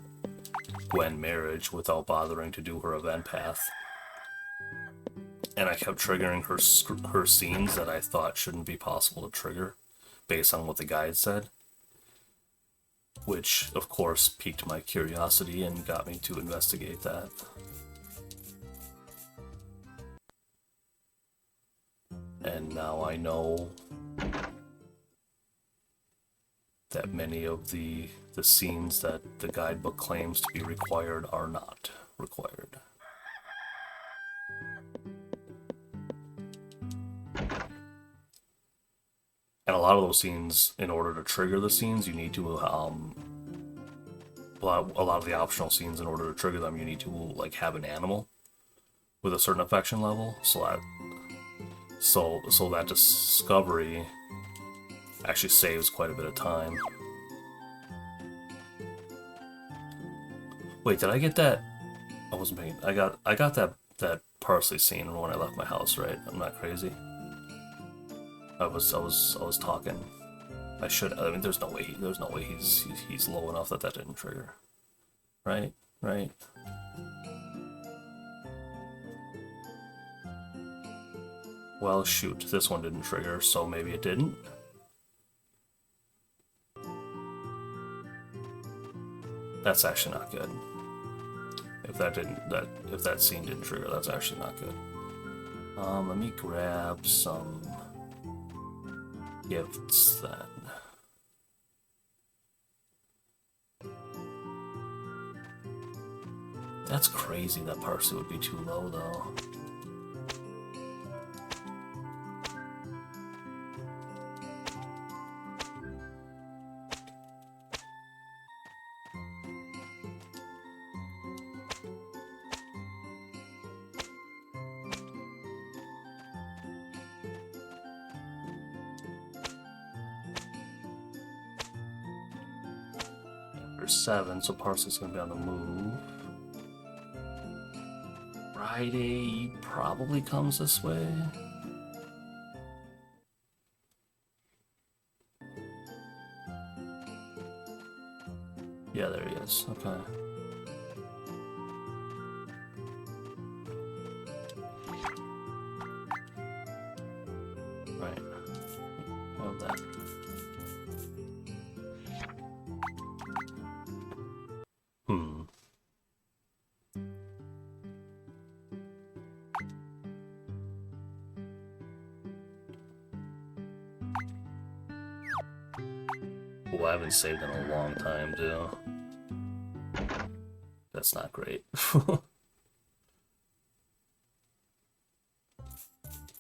Gwen marriage without bothering to do her event path. And I kept triggering her scenes that I thought shouldn't be possible to trigger based on what the guide said. Which, of course, piqued my curiosity and got me to investigate that. And now I know that many of the scenes that the guidebook claims to be required are not required. And a lot of those scenes, in order to trigger the scenes, you need to, a lot of the optional scenes, in order to trigger them, you need to, like, have an animal with a certain affection level, so that discovery actually saves quite a bit of time. Wait, did I get that? I wasn't paying. I got that parsley scene when I left my house, right? I'm not crazy. I was talking. I should. I mean, there's no way he's low enough that didn't trigger. Right. Well, shoot, this one didn't trigger, so maybe it didn't. That's actually not good. If that scene didn't trigger, that's actually not good. Let me grab some gifts then. That's crazy that parsley would be too low though. There's 7, so parsley's gonna be on the move. Friday probably comes this way. Yeah, there he is. Okay. Right. Have that. Oh, I haven't saved in a long time, too. That's not great.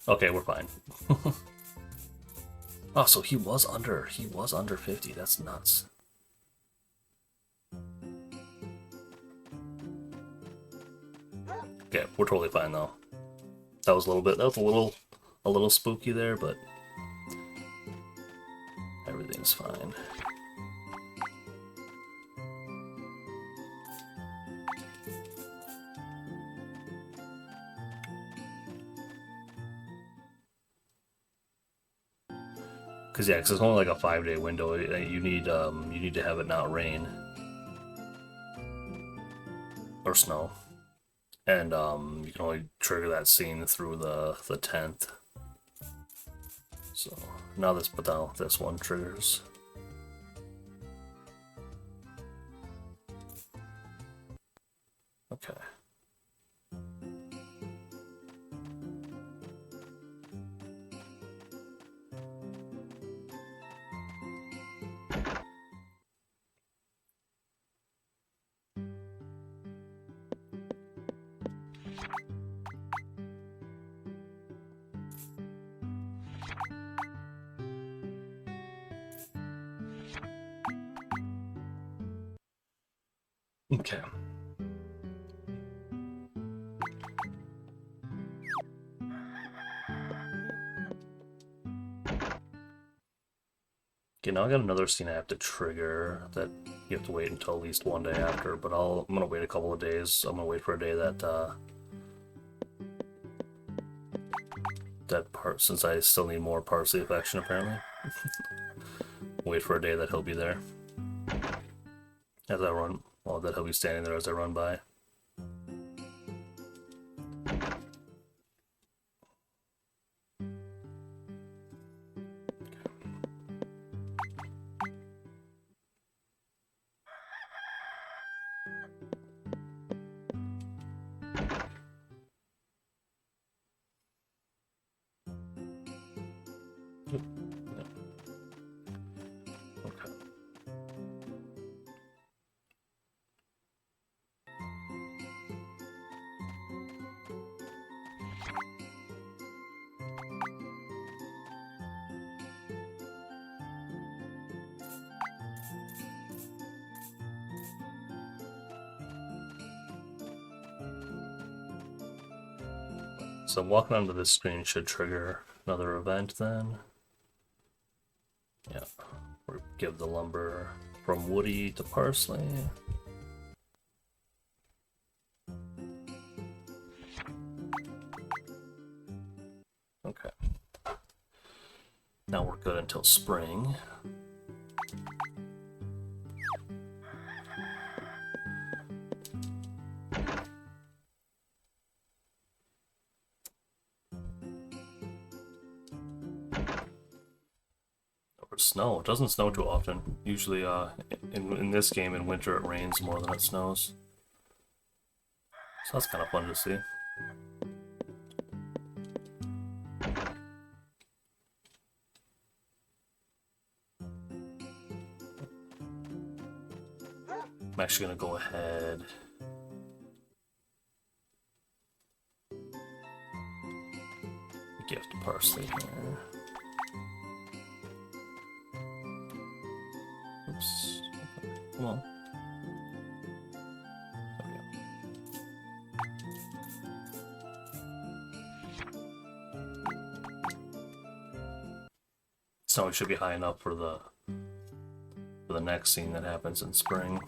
Okay, we're fine. Oh, so he was under 50. That's nuts. Okay, we're totally fine though. That was a little spooky there, but everything's fine. Cause it's only like a 5-day window. You need to have it not rain or snow, and you can only trigger that scene through the 10th. So now this one triggers. Okay. Okay. Okay, now I got another scene I have to trigger that you have to wait until at least one day after, but I'm gonna wait a couple of days. I'm gonna wait for a day that since I still need more parsley affection apparently. Wait for a day that he'll be there. As I run, well, that he'll be standing there as I run by. So walking onto this screen should trigger another event then. Yeah, or give the lumber from woody to parsley. Okay. Now we're good until spring. Snow. It doesn't snow too often. Usually, in this game, in winter, it rains more than it snows. So that's kind of fun to see. I'm actually gonna go ahead. Gift parsley here. Oops. Okay. Come on. There we go. So it should be high enough for the next scene that happens in spring.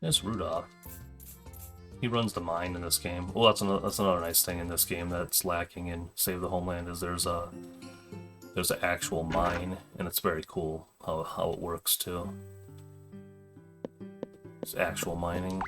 There's Rudolph. He runs the mine in this game. Well, that's another nice thing in this game that's lacking in Save the Homeland is there's an actual mine, and it's very cool how it works too. It's actual mining.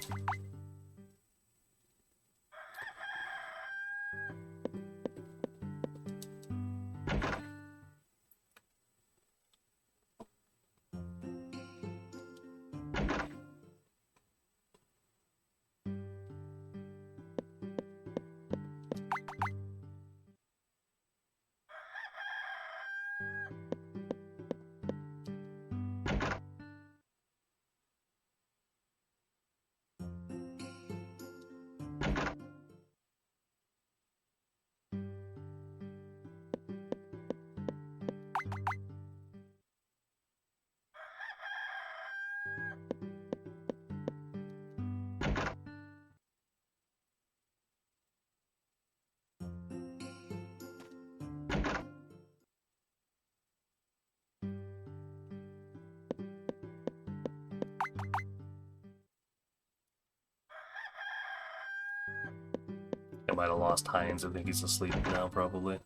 I might have lost Heinz. I think he's asleep now, probably.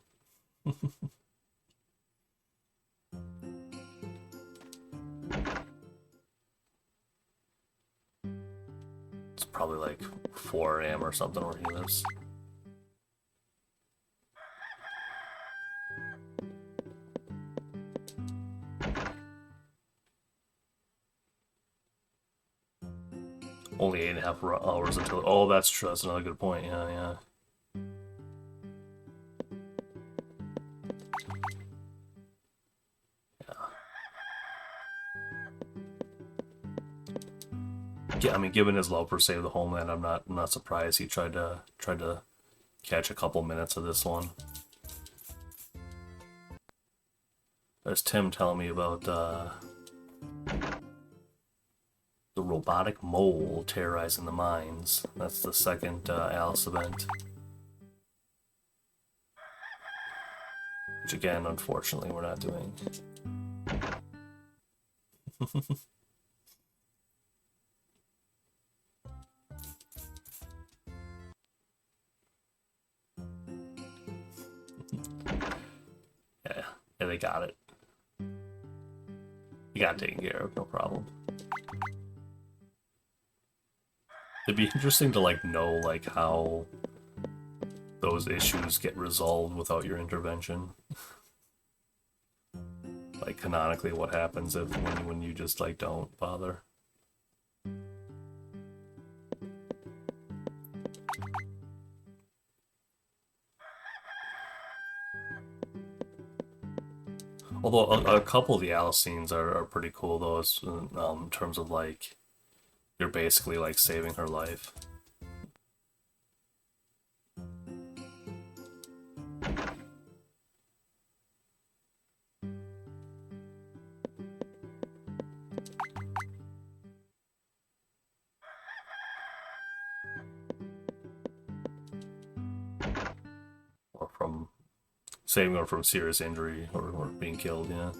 It's probably like 4 AM or something where he lives. Only 8.5 hours until. Oh, that's true. That's another good point. Yeah, yeah. Yeah, I mean, given his love for Save the Homeland, I'm not surprised he tried to catch a couple minutes of this one. There's Tim telling me about the robotic mole terrorizing the mines. That's the second Alice event. Which again, unfortunately, we're not doing. Yeah, they got it. You got it taken care of, no problem. It'd be interesting to like know like how those issues get resolved without your intervention. Like canonically, what happens if when you just like don't bother? Although a couple of the Alice scenes are pretty cool though, in terms of like you're basically like saving her life. Or from saving her from serious injury or being killed, yeah.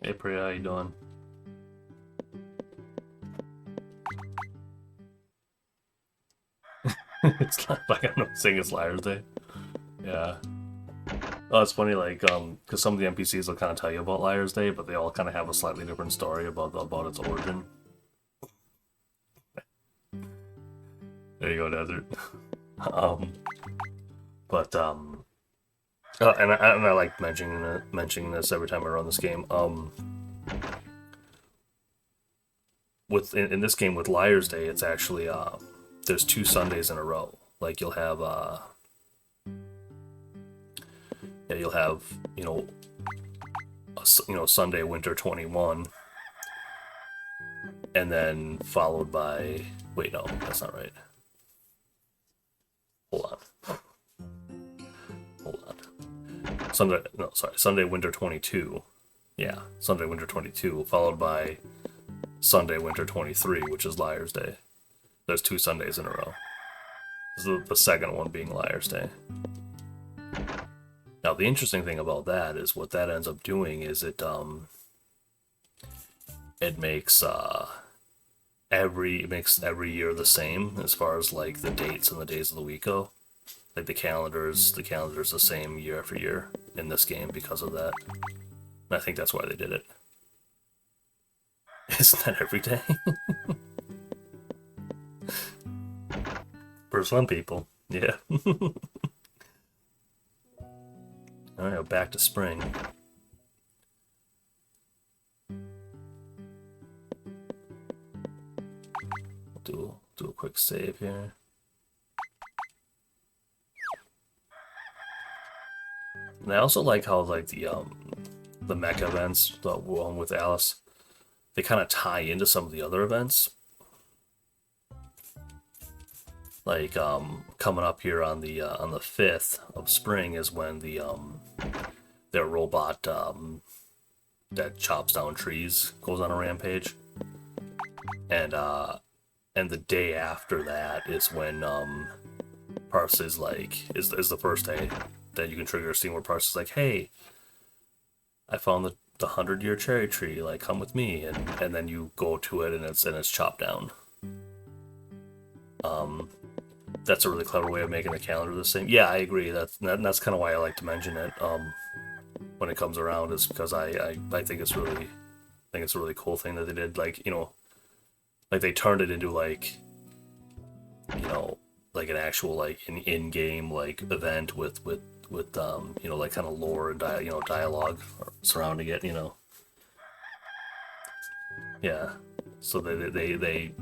Hey Priya, how you doing? It's like I'm not saying it's Liar's Day. Yeah. Oh, it's funny, like, because some of the NPCs will kind of tell you about Liar's Day, but they all kind of have a slightly different story about its origin. There you go, Desert. um, but and I like mentioning this every time I run this game. In this game with Liar's Day, it's actually there's 2 Sundays in a row. Like you'll have Sunday Winter 21, and then followed by wait, no, that's not right. Hold on. Sunday Winter 22. Yeah, Sunday Winter 22, followed by Sunday Winter 23, which is Liar's Day. There's 2 Sundays in a row. This is the second one being Liar's Day. Now, the interesting thing about that is what that ends up doing is it makes every year the same as far as like the dates and the days of the week go. Like the calendar's the same year after year in this game because of that. And I think that's why they did it. Isn't that every day? For some people, yeah. Alright, back to spring. We'll do a quick save here. And I also like how like the mech events, the one with Alice, they kind of tie into some of the other events. Like coming up here on the 5th of spring is when their robot that chops down trees goes on a rampage, and the day after that is when Parse is like is the first day that you can trigger a scene where Parse is like, hey, I found the 100-year cherry tree, like come with me, and then you go to it and it's chopped down. That's a really clever way of making the calendar the same. Yeah, I agree. That's kind of why I like to mention it when it comes around, is because I think it's really a really cool thing that they did. Like, you know, like they turned it into like, you know, like an actual like in-game like event with you know, like kind of lore and dialogue surrounding it, you know. Yeah, so they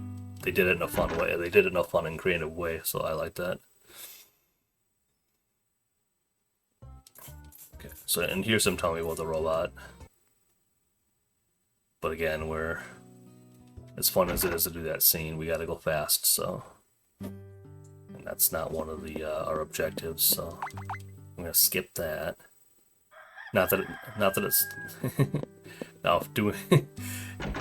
did it in a fun way. They did it in a fun and creative way, so I like that. Okay, so and here's him telling me about the robot. But again, we're as fun as it is to do that scene, we gotta go fast, so, and that's not one of the our objectives, so I'm gonna skip that. Not that it's now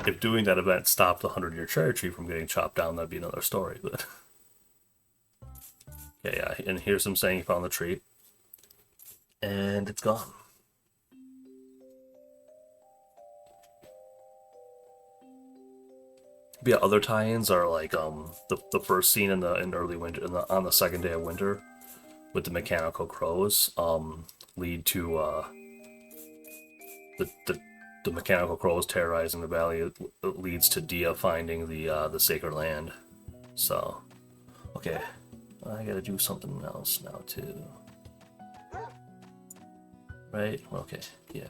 if doing that event stopped the 100-year cherry tree from getting chopped down, that'd be another story. But okay, yeah, and here's him saying he found the tree, and it's gone. Yeah, other tie-ins are like the first scene in early winter, on the second day of winter, with the mechanical crows lead to the mechanical crows terrorizing the valley. It leads to Dia finding the sacred land. So, okay, I gotta do something else now too. Right? Okay, yeah.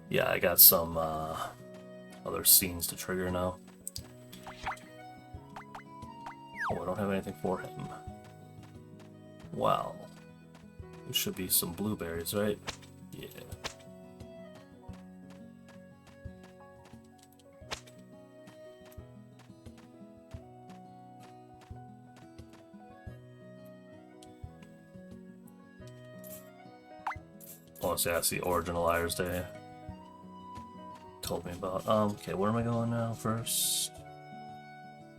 Yeah, I got some other scenes to trigger now. Oh, I don't have anything for him. Wow. There should be some blueberries, right? Yeah. Oh, so that's the Original Liar's Day. Told me about. Okay, where am I going now first?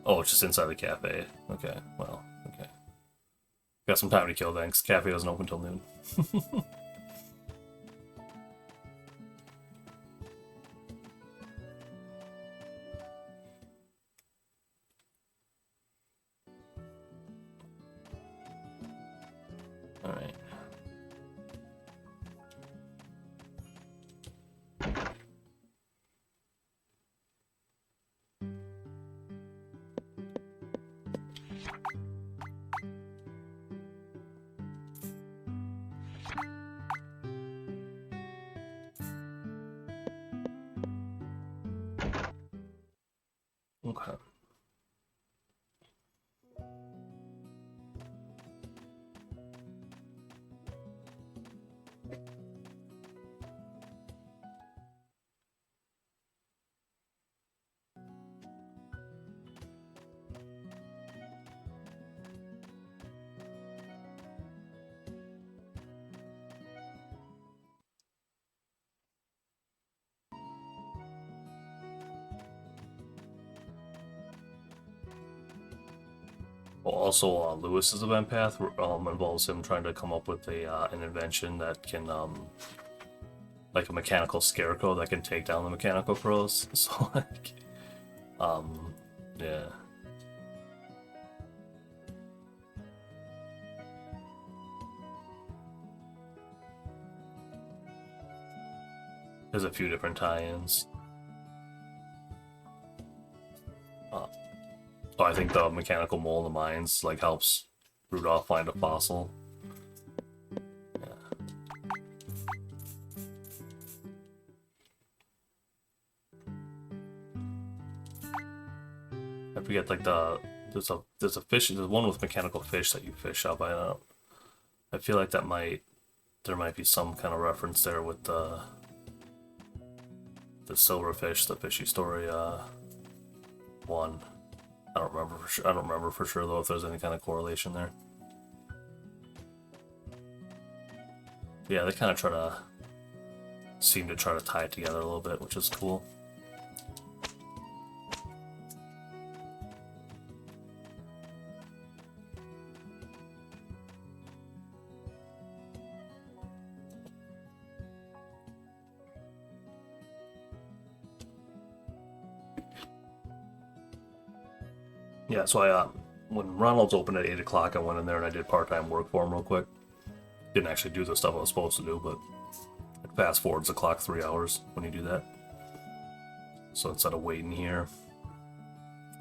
Oh, it's just inside the cafe. Okay, well, okay. Got some time to kill then, because cafe doesn't open till noon. Alright. Okay. Well, also, Lewis's event path involves him trying to come up with an invention that can, like a mechanical scarecrow that can take down the mechanical crows. So, like, yeah. There's a few different tie-ins. So I think the mechanical mole in the mines like helps Rudolph find a fossil. Yeah. I forget, like there's a fish, there's one with mechanical fish that you fish up. I feel like there might be some kind of reference there with the silverfish, the fishy story one. I don't remember for sure though if there's any kind of correlation there. Yeah, they kind of seem to try to tie it together a little bit, which is cool. Yeah, so when Ronald's opened at 8 o'clock, I went in there and I did part-time work for him real quick. Didn't actually do the stuff I was supposed to do, but it fast forwards the clock 3 hours when you do that. So instead of waiting here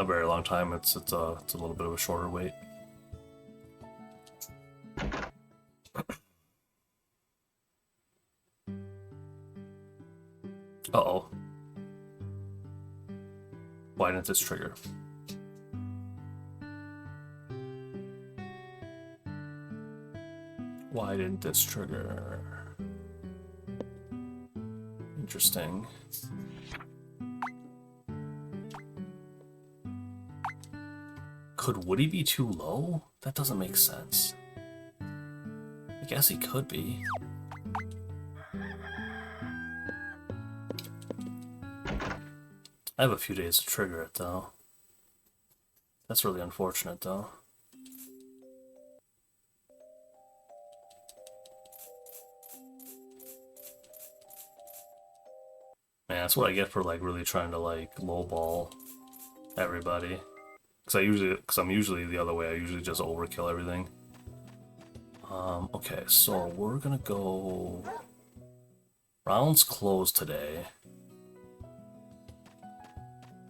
a very long time, it's a little bit of a shorter wait. Uh-oh. Why didn't this trigger? Why didn't this trigger? Interesting. Could Woody be too low? That doesn't make sense. I guess he could be. I have a few days to trigger it, though. That's really unfortunate, though. Man, that's what I get for like really trying to like lowball everybody. Because I'm usually the other way. I usually just overkill everything. Okay, so we're gonna go. Rounds closed today.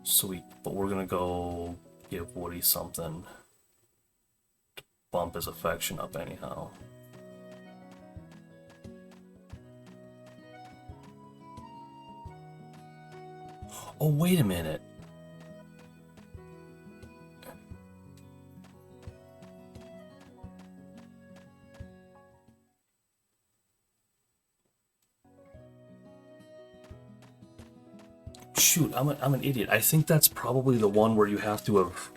Sweet, but we're gonna go give Woody something to bump his affection up anyhow. Oh, wait a minute. Shoot, I'm an idiot. I think that's probably the one where you have to have...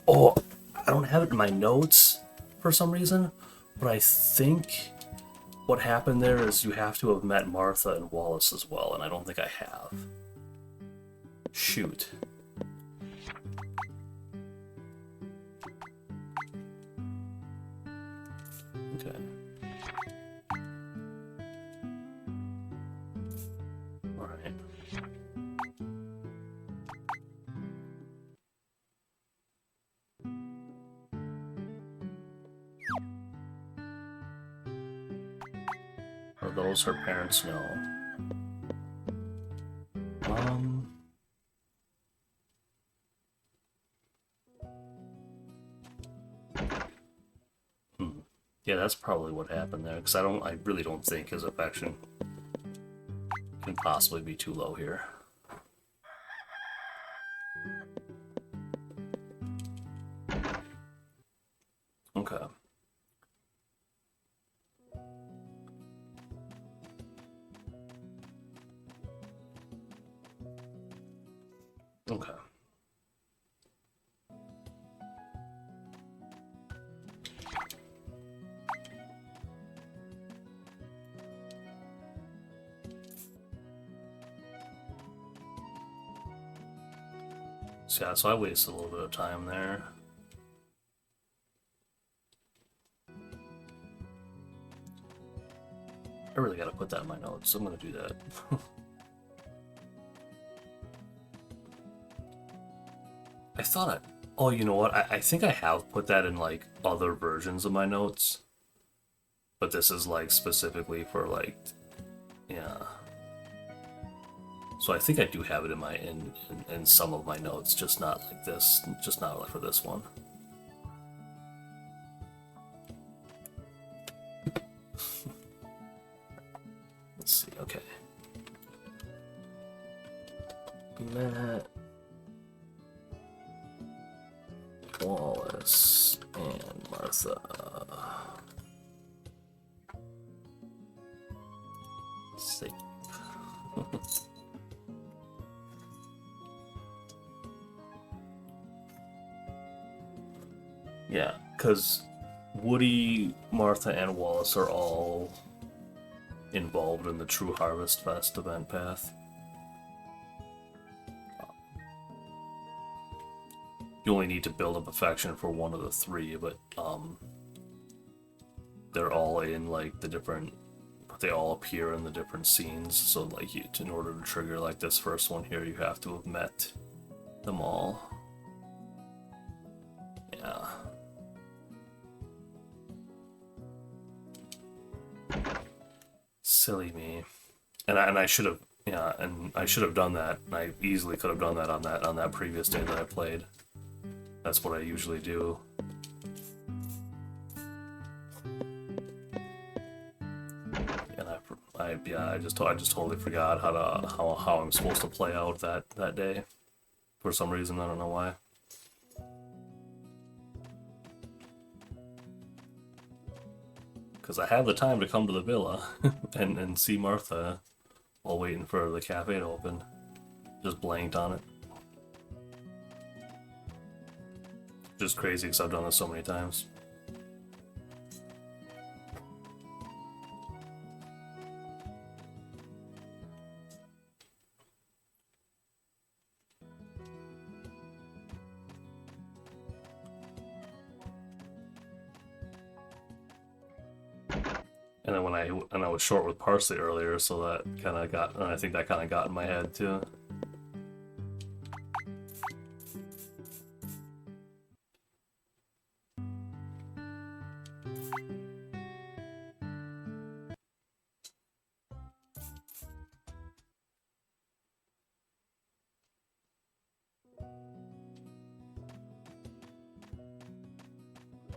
Oh, I don't have it in my notes for some reason, but I think what happened there is you have to have met Martha and Wallace as well, and I don't think I have. Shoot. Okay. Alright. Are those her parents? No. Yeah, that's probably what happened there, because I really don't think his affection can possibly be too low here. Okay. Okay. So, yeah, so I wasted a little bit of time there. I really gotta put that in my notes. I'm gonna do that. I thought I... Oh, you know what? I think I have put that in, like, other versions of my notes. But this is, like, specifically for, like... Yeah. So I think I do have it in my in some of my notes, just not like this, just not like for this one. Let's see. Okay. Matt, Wallace, and Martha. Save. Yeah, because Woody, Martha, and Wallace are all involved in the True Harvest Fest event path. You only need to build up affection for one of the three, but they're all in like the different... They all appear in the different scenes, so like in order to trigger like this first one here, you have to have met them all. Yeah. Silly me. And I should have, yeah, and I should have done that. I easily could have done that on that previous day that I played. That's what I usually do. And I just totally forgot how I'm supposed to play out that day. For some reason, I don't know why. Because I had the time to come to the villa and see Martha while waiting for the cafe to open. Just blanked on it. Just crazy because I've done this so many times. And then I was short with parsley earlier, so that kind of got, and I think that kind of got in my head too.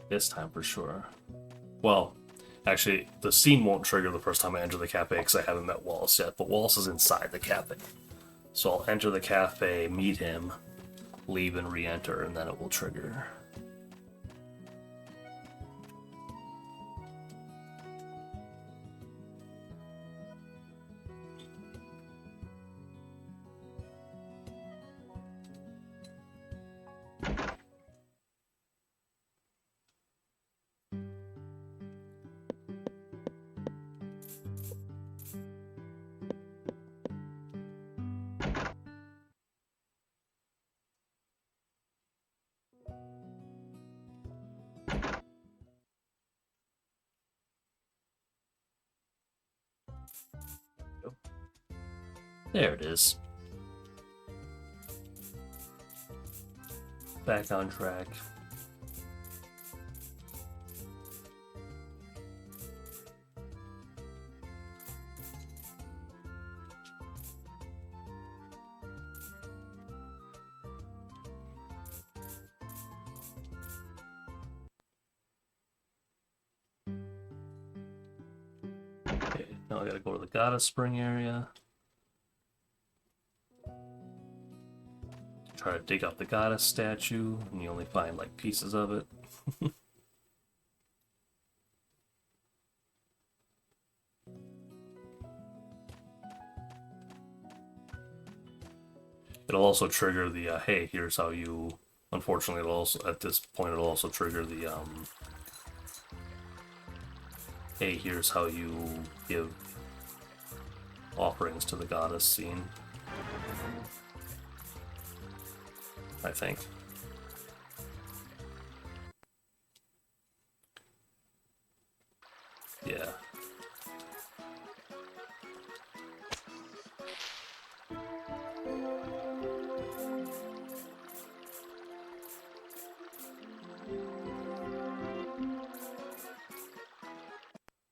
This time for sure. Well, actually, the scene won't trigger the first time I enter the cafe because I haven't met Wallace yet, but Wallace is inside the cafe. So I'll enter the cafe, meet him, leave and re-enter, and then it will trigger. There it is. Back on track. Okay, now I gotta go to the Goddess Spring area. Try to dig up the goddess statue, and you only find like pieces of it. It'll also trigger the hey, here's how you. Unfortunately, it'll also at this point it'll also trigger the hey, here's how you give offerings to the goddess scene. I think. Yeah.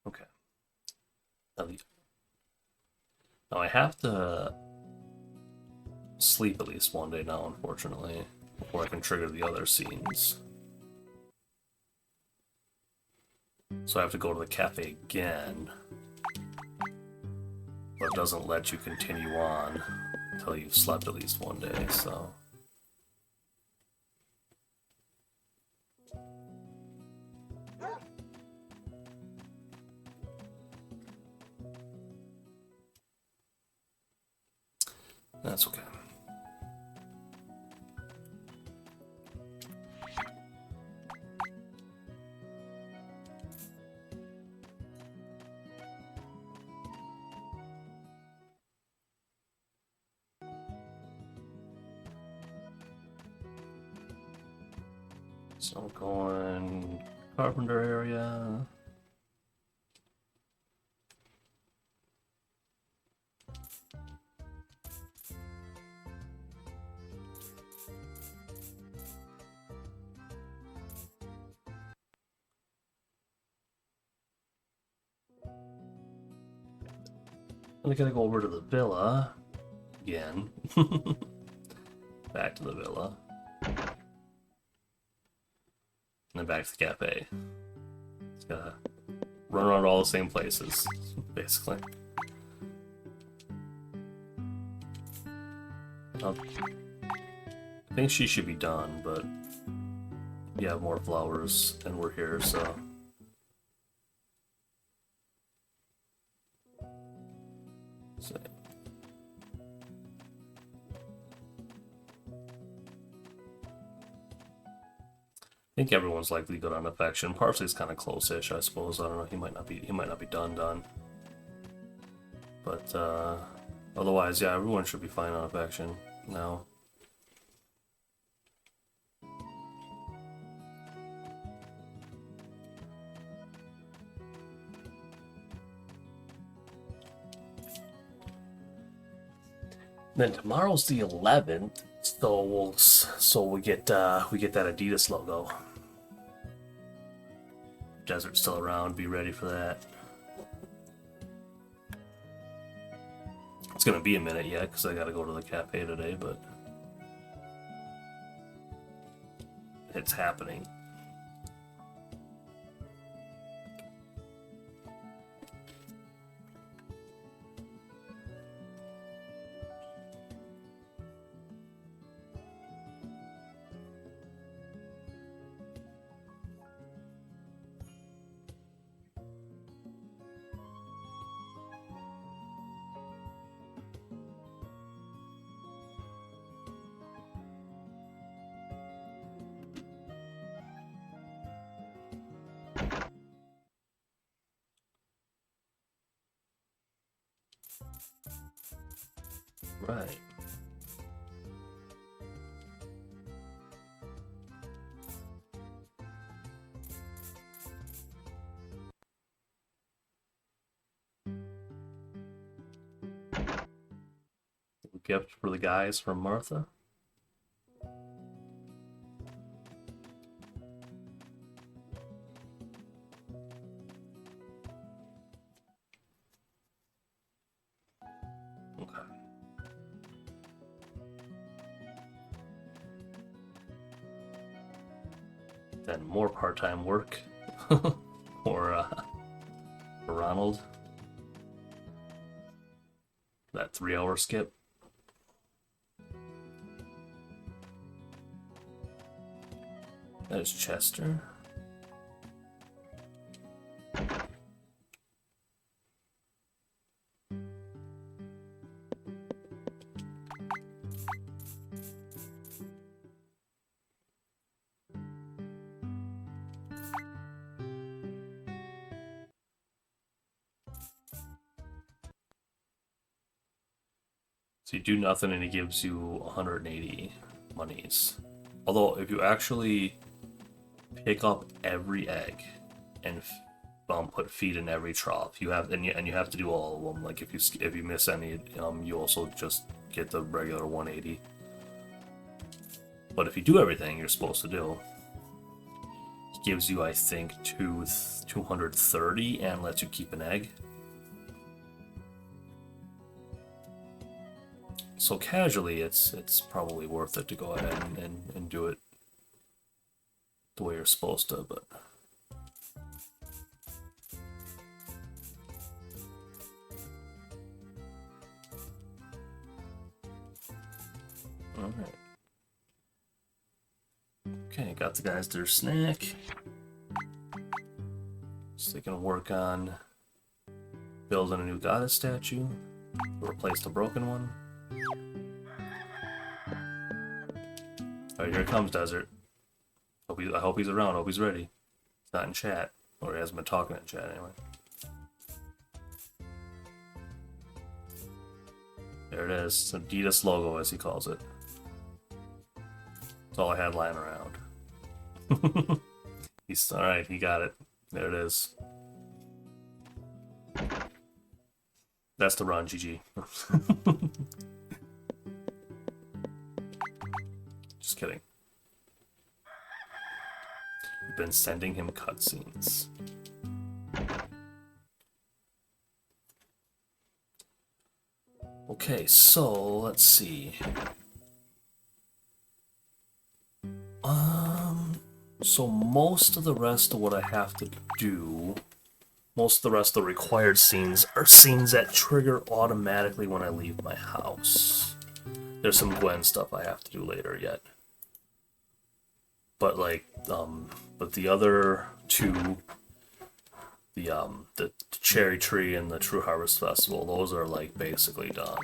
Okay. Now I have to sleep at least one day now, unfortunately, before I can trigger the other scenes. So I have to go to the cafe again. But it doesn't let you continue on until you've slept at least one day, so... That's okay. So I'm going Carpenter area. I gotta go over to the villa again. Back to the villa. And then back to the cafe. Just gotta run around all the same places, basically. I think she should be done, but we have more flowers and we're here, so. So. I think everyone's likely good on affection. Parsley's kind of close-ish, I suppose. I don't know. He might not be done. But otherwise, yeah, everyone should be fine on affection now. Then tomorrow's the 11th, so we get that Adidas logo. Desert's still around. Be ready for that. It's gonna be a minute yet because I gotta go to the cafe today, but it's happening. Right. Gift for the guys from Martha. Okay. Then more part-time work for Ronald. That 3-hour skip. That is Chester. So you do nothing and he gives you 180 monies. Although if you actually pick up every egg and put feed in every trough, you have and you have to do all of them. Like if you miss any, you also just get the regular 180. But if you do everything you're supposed to do, it gives you, I think, 230 and lets you keep an egg. So casually, it's probably worth it to go ahead and do it the way you're supposed to, but all right. Okay, got the guys their snack. So they can work on building a new goddess statue to replace the broken one. Alright, here it comes, Desert. I hope he's around. I hope he's ready. He's not in chat. Or he hasn't been talking in chat anyway. There it is. It's Adidas logo, as he calls it. That's all I had lying around. He's alright, he got it. There it is. That's the run, GG. Just kidding. We've been sending him cutscenes. Okay, so let's see. So most of the rest of what I have to do, most of the rest of the required scenes are scenes that trigger automatically when I leave my house. There's some Gwen stuff I have to do later yet. But like, but the other two, the Cherry Tree and the True Harvest Festival, those are like basically done.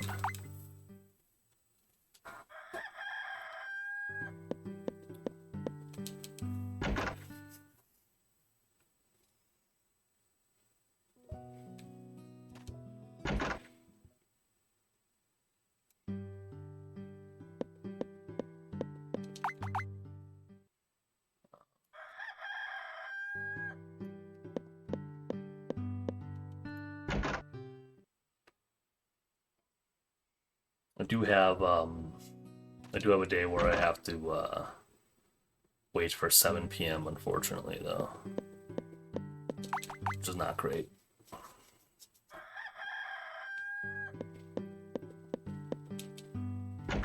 I do have a day where I have to wait for 7 p.m. unfortunately though, which is not great.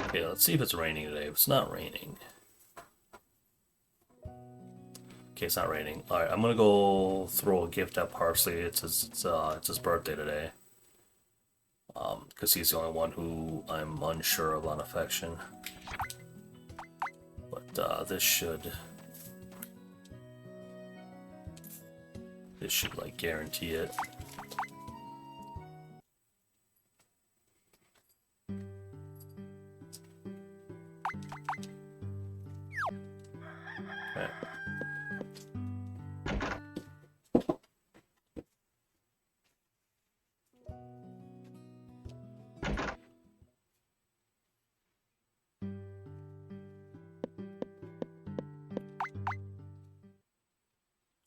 Okay, let's see if it's raining today. If it's not raining. Okay, it's not raining. Alright, I'm gonna go throw a gift at Parsley. It's his birthday today. Because he's the only one who I'm unsure of on affection. But this should like guarantee it. Okay.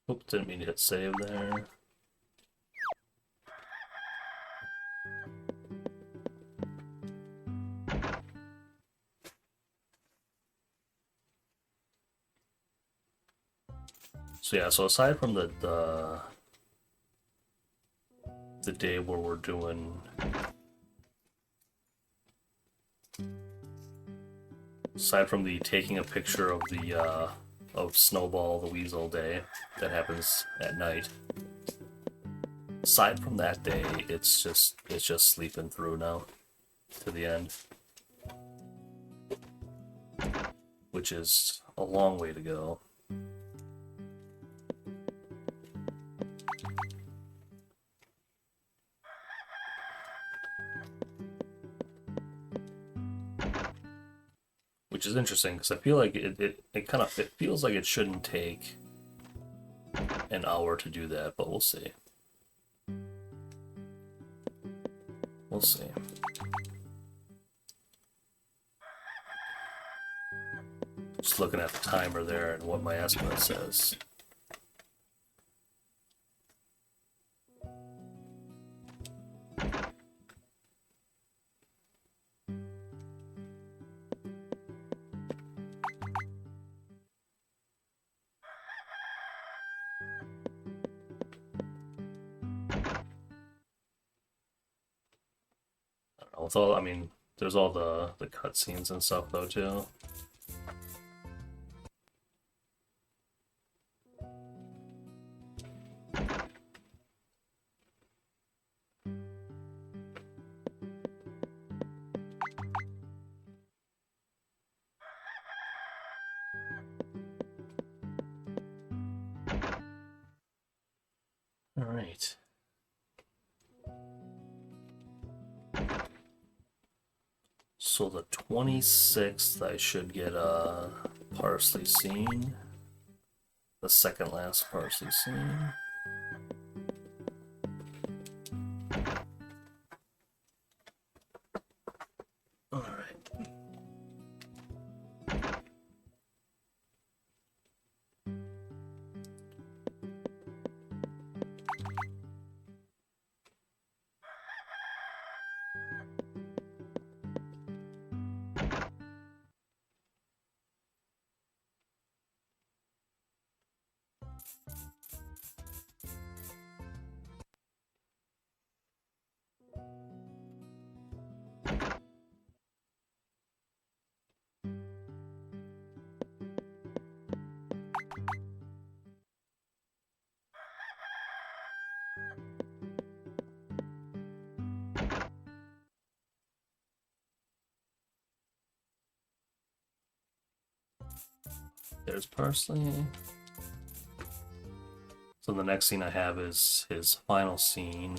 Oops, didn't mean to hit save there. So yeah, so aside from the day where we're doing aside from the taking a picture of the of Snowball the Weasel day that happens at night. Aside from that day, it's just sleeping through now to the end, which is a long way to go. Which is interesting because I feel like it feels like it shouldn't take an hour to do that, but we'll see. We'll see. Just looking at the timer there and what my estimate says. With all, I mean, there's all the cutscenes and stuff though too. All right. So the 26th, I should get a Parsley scene. The second last Parsley scene. All right. There's parsley. So the next scene I have is his final scene,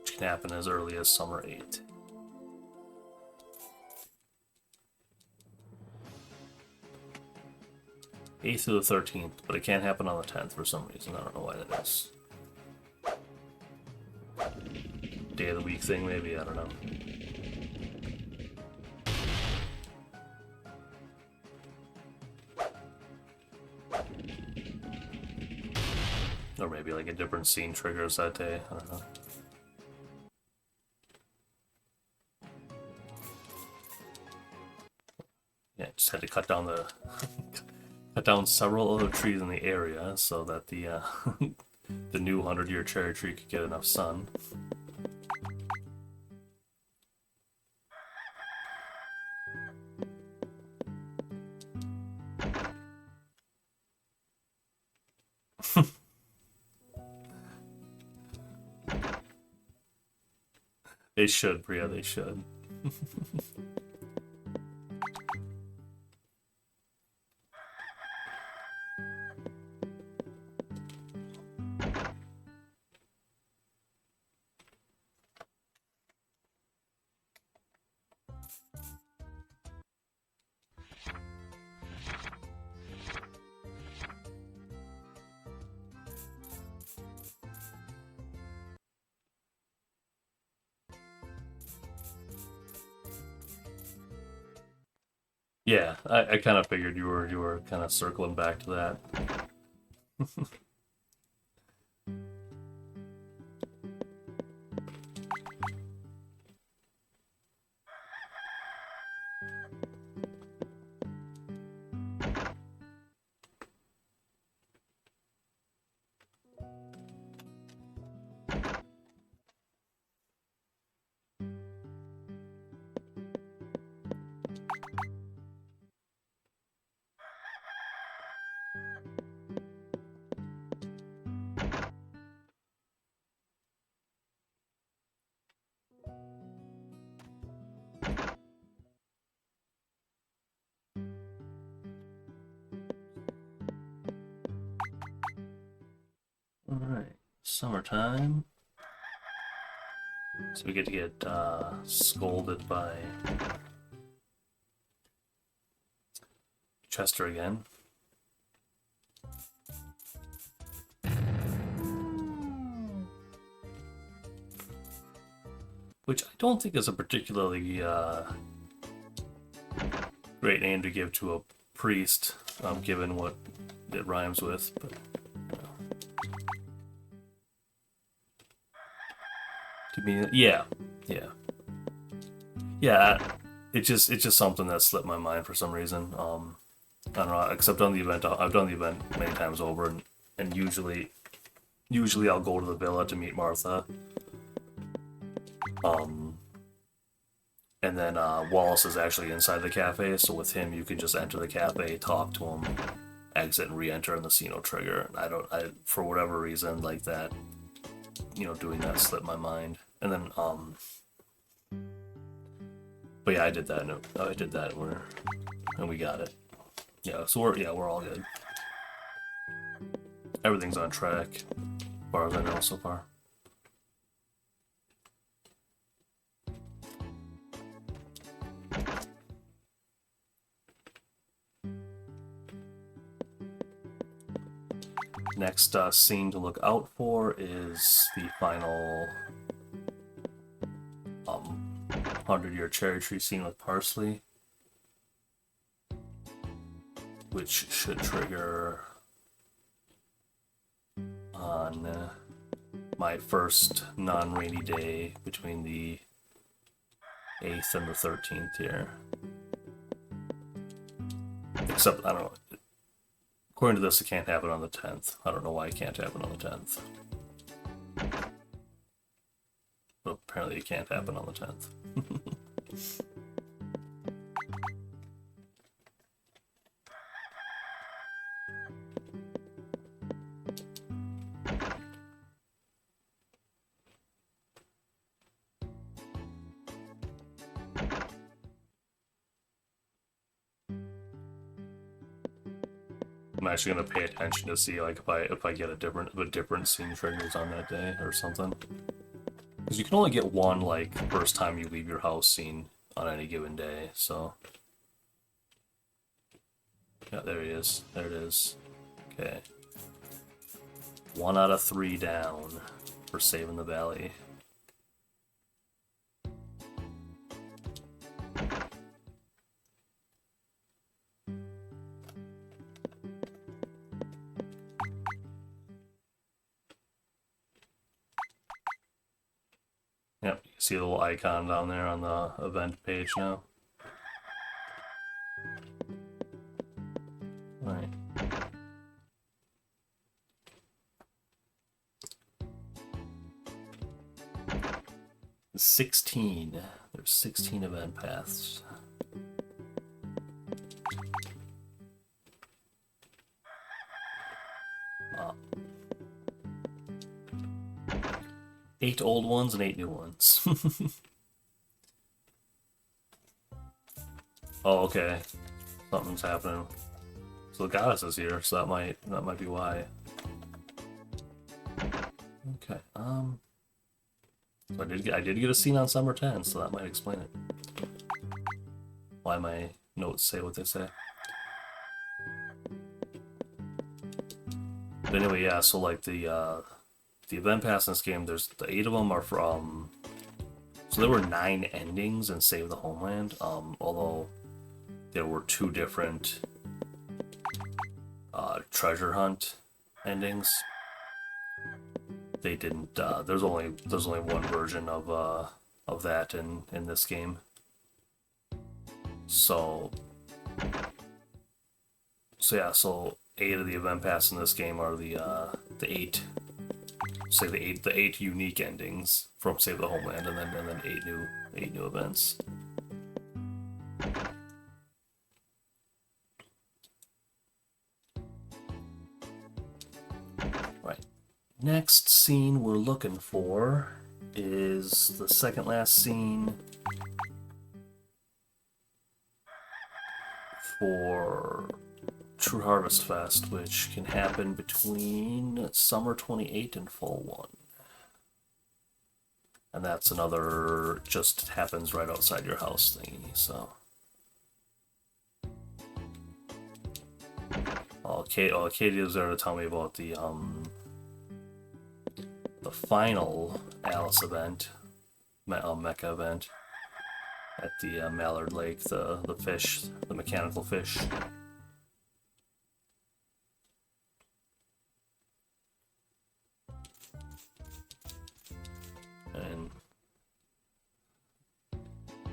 which can happen as early as summer 8. Eighth through the 13th, but it can't happen on the 10th for some reason. I don't know why that is. Day of the week thing, maybe, I don't know. Or maybe like a different scene triggers that day, I don't know. Yeah, just had to cut down the cut down several other trees in the area so that the the new 100-year cherry tree could get enough sun. They should, Bria, they should. Yeah, I kind of figured you were kind of circling back to that. Alright, summertime. So we get to get scolded by Chester again. Which I don't think is a particularly great name to give to a priest, given what it rhymes with, but to me, yeah. It's just something that slipped my mind for some reason. I don't know. Except on the event, I've done the event many times over, and usually I'll go to the villa to meet Martha. And then Wallace is actually inside the cafe, so with him you can just enter the cafe, talk to him, exit, and re-enter, and the scene will trigger. I for whatever reason, like that, doing that slipped my mind. And then but yeah, I did that. And we got it. Yeah, so we're all good. Everything's on track, as far as I know so far. Next scene to look out for is the final 100-year cherry tree scene with parsley, which should trigger on my first non-rainy day between the 8th and the 13th here. Except, I don't know. According to this, it can't happen on the 10th. I don't know why it can't happen on the 10th. But apparently it can't happen on the 10th. I'm actually gonna pay attention to see like if I get a different scene triggers on that day or something. Because you can only get one like first time you leave your house scene on any given day. So yeah, there he is. There it is. Okay. 1 out of 3 down for saving the valley. Yep, you see a little icon down there on the event page now. Right. $16. There's 16 event paths. Wow. 8 old ones and 8 new ones. Oh, okay. Something's happening. So the goddess is here, so that might be why. Okay. So I did get a scene on Summer 10, so that might explain it. Why my notes say what they say. But anyway, yeah. So like the event pass in this game, there's the 8 of them are from. So there were 9 endings in Save the Homeland. Although there were 2 different treasure hunt endings. They didn't. There's only one version of that in this game. So yeah. So 8 of the event pass in this game are the 8. Say the eight unique endings from Save the Homeland, and then 8 new events. Right. Next scene we're looking for is the second last scene for True Harvest Fest, which can happen between Summer 28 and Fall 1. And that's another just happens right outside your house thingy, so. Katie was there to tell me about the final Alice event, Mecha event, at the Mallard Lake, the fish, the mechanical fish. And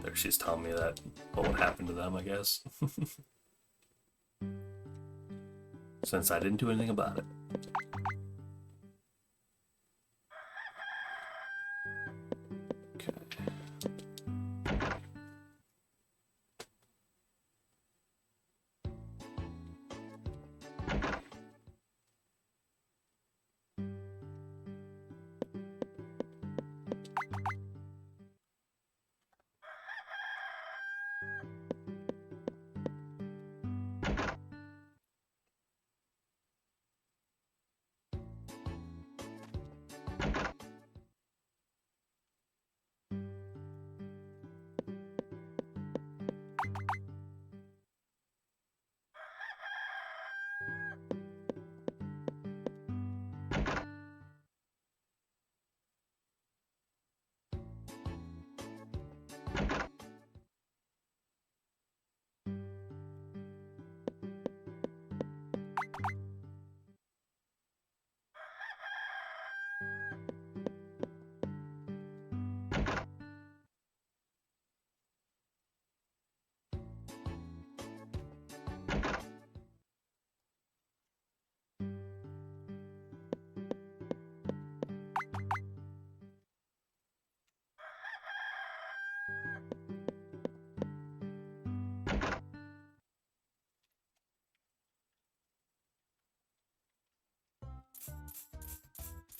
there she's telling me that what would happen to them, I guess. Since I didn't do anything about it.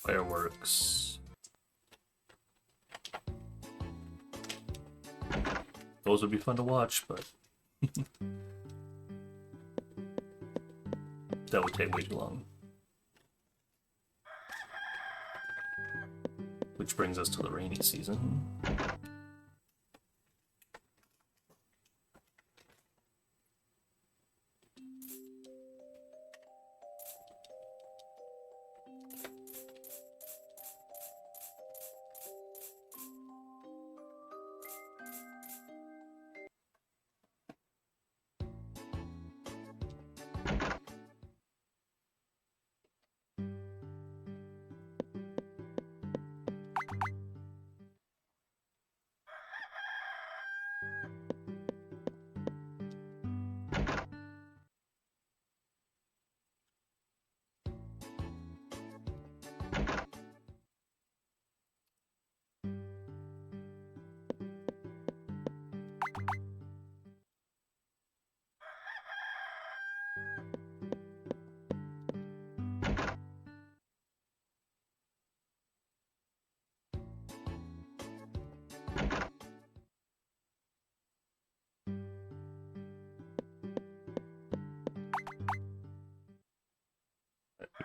Fireworks. Those would be fun to watch, but That would take way too long. Which brings us to the rainy season.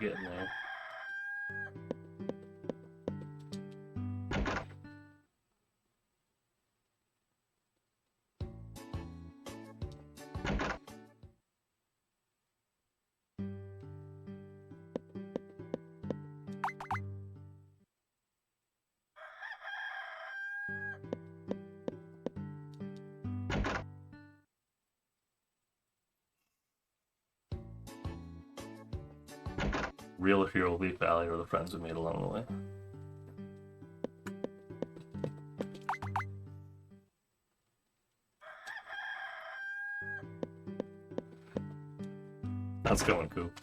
We're getting there. Real hero Leaf Valley or the friends we made along the way. How's it going, Coop?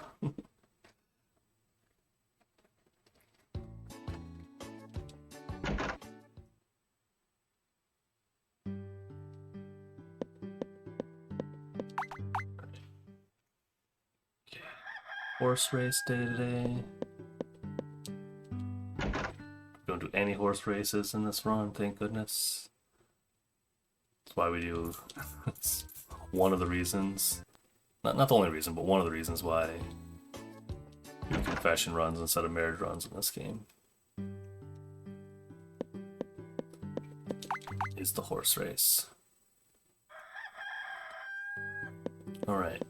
Horse race day today. Don't do any horse races in this run, thank goodness. That's why we do. It's one of the reasons, not the only reason, but one of the reasons why we do confession runs instead of marriage runs in this game. Is the horse race. Alright.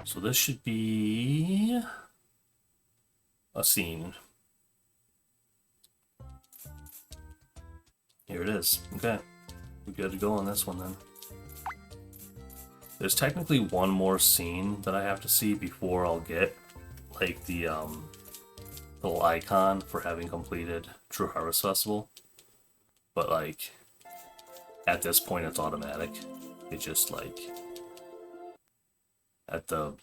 So this should be a scene. Here it is. Okay. We're good to go on this one then. There's technically one more scene that I have to see before I'll get like the little icon for having completed True Harvest Festival. But like at this point it's automatic. It just like at the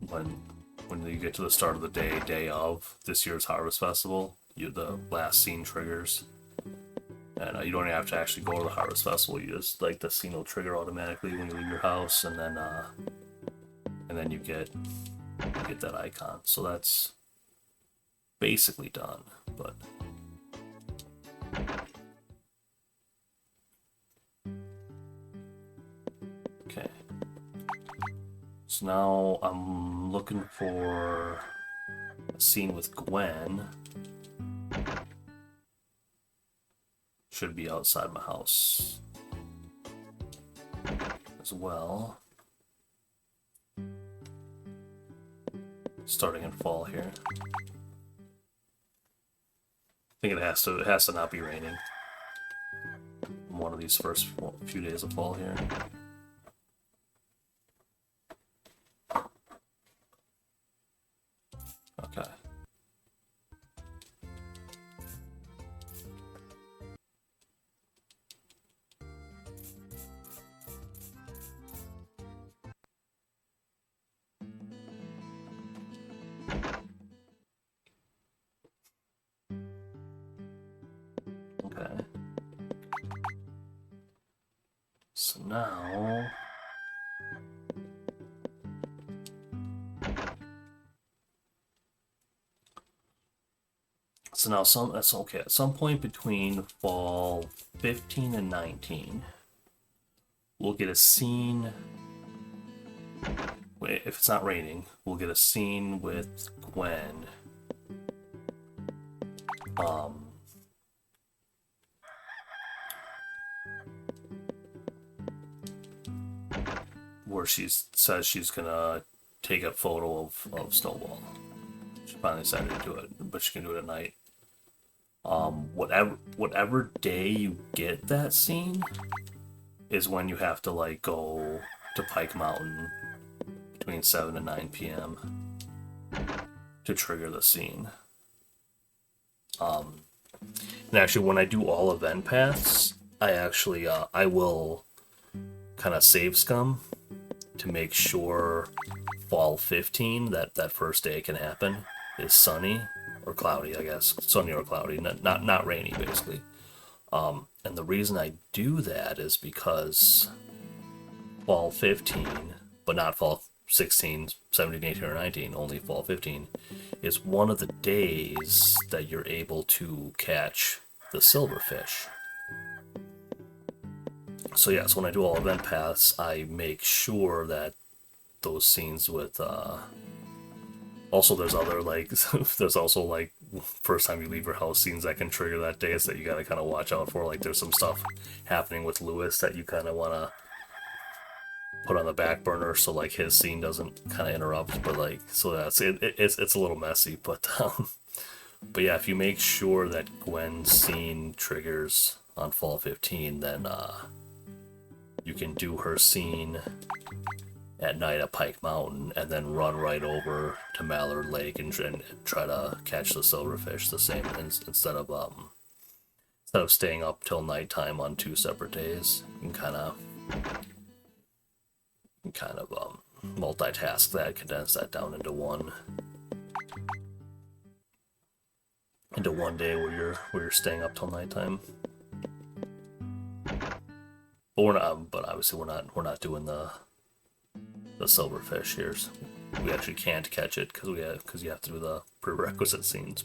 when you get to the start of the day of this year's Harvest Festival, the last scene triggers, and you don't have to actually go to the Harvest Festival. You just like the scene will trigger automatically when you leave your house, and then you get that icon. So that's basically done, but. Okay. So now I'm looking for a scene with Gwen. Should be outside my house as well. Starting in fall here. I think it has to not be raining. One of these first few days of fall here. Okay. Okay. So now that's okay. At some point between fall 15 and 19, we'll get a scene if it's not raining, we'll get a scene with Gwen. Where she says she's gonna take a photo of Snowball. She finally decided to do it, but she can do it at night. Whatever day you get that scene is when you have to like go to Pike Mountain between 7 and 9 p.m. to trigger the scene. And actually, when I do all event paths, I will kind of save scum to make sure fall 15, that first day it can happen, is sunny or cloudy, I guess. Sunny or cloudy, not rainy, basically. And the reason I do that is because fall 15, but not fall 16, 17, 18, or 19, only fall 15, is one of the days that you're able to catch the silverfish. So yes, when I do all event paths, I make sure that those scenes with, also there's other, like, there's also, like, first time you leave your house scenes that can trigger that day, so that you gotta kind of watch out for. Like, there's some stuff happening with Lewis that you kind of want to put on the back burner, so, like, his scene doesn't kind of interrupt, but, like, so that's, it's a little messy, but yeah, if you make sure that Gwen's scene triggers on fall 15, then, you can do her scene at night at Pike Mountain and then run right over to Mallard Lake and try to catch the silverfish the same instead of staying up till nighttime on 2 separate days. You can kind of multitask that, condense that down into one day where you're staying up till nighttime. But we're not. But obviously we're not doing the silverfish here. We actually can't catch it because you have to do the prerequisite scenes.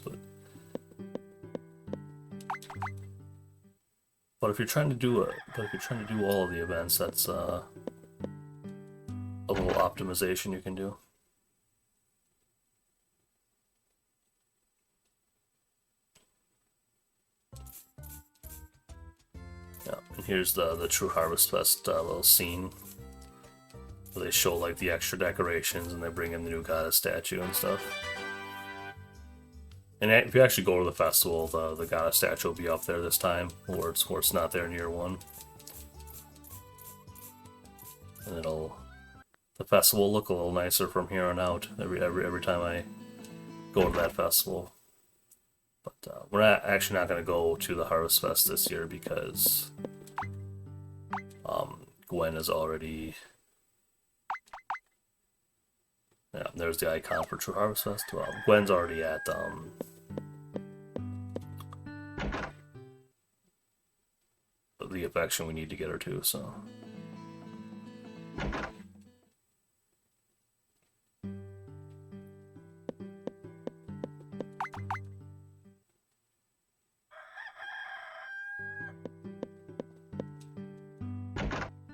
But if you're trying to do all of the events, that's a little optimization you can do. Yeah, and here's the True Harvest Fest little scene where they show like the extra decorations and they bring in the new goddess statue and stuff. And if you actually go to the festival, the goddess statue will be up there this time, where it's not there in year 1. And the festival will look a little nicer from here on out every time I go to that festival. But we're actually not going to go to the Harvest Fest this year because Gwen is already... Yeah, there's the icon for True Harvest Fest. Gwen's already at the affection we need to get her to, so...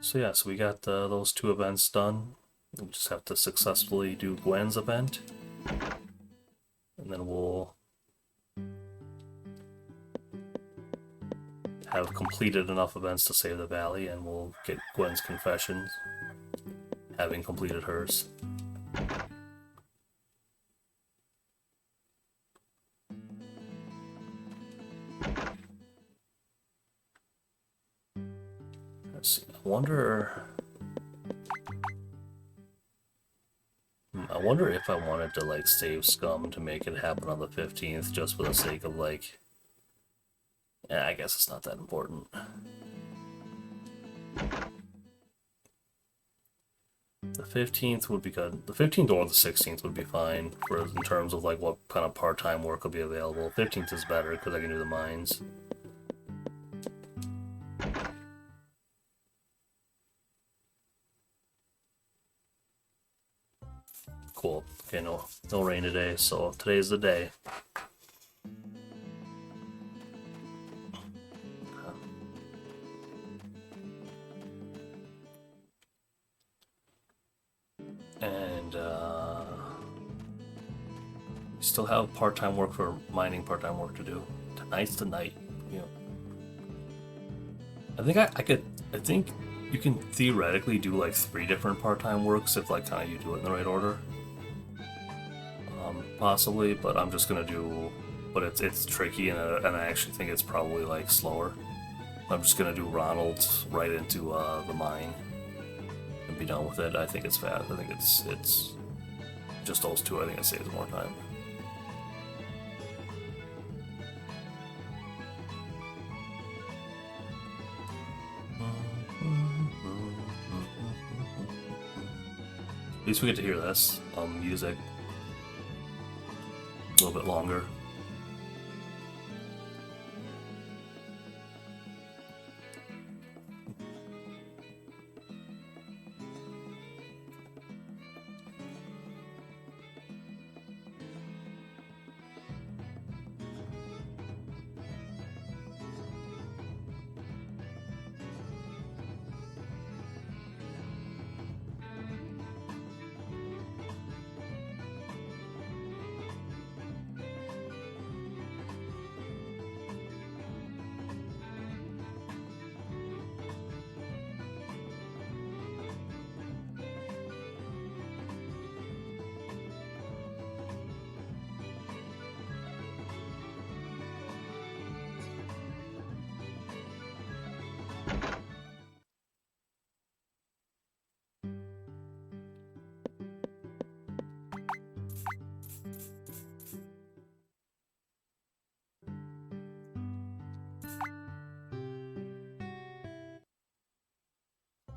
So yeah, so we got those 2 events done. We just have to successfully do Gwen's event. And then we'll have completed enough events to save the valley, and we'll get Gwen's confessions, having completed hers. Let's see, I wonder if I wanted to like save scum to make it happen on the 15th just for the sake of like... Yeah, I guess it's not that important. The 15th would be good. The 15th or the 16th would be fine in terms of like what kind of part-time work will be available. 15th is better because I can do the mines. Cool. Okay, no rain today, so today's the day. And And we still have part-time work for mining, part-time work to do. Tonight's the night. You know. I think I think you can theoretically do like 3 different part-time works if like kind of you do it in the right order. Possibly, but I'm just gonna do. But it's tricky, and I actually think it's probably like slower. I'm just gonna do Ronald right into the mine and be done with it. I think it's fast. I think it's just those 2. I think it saves more time. At least we get to hear this music a little bit longer.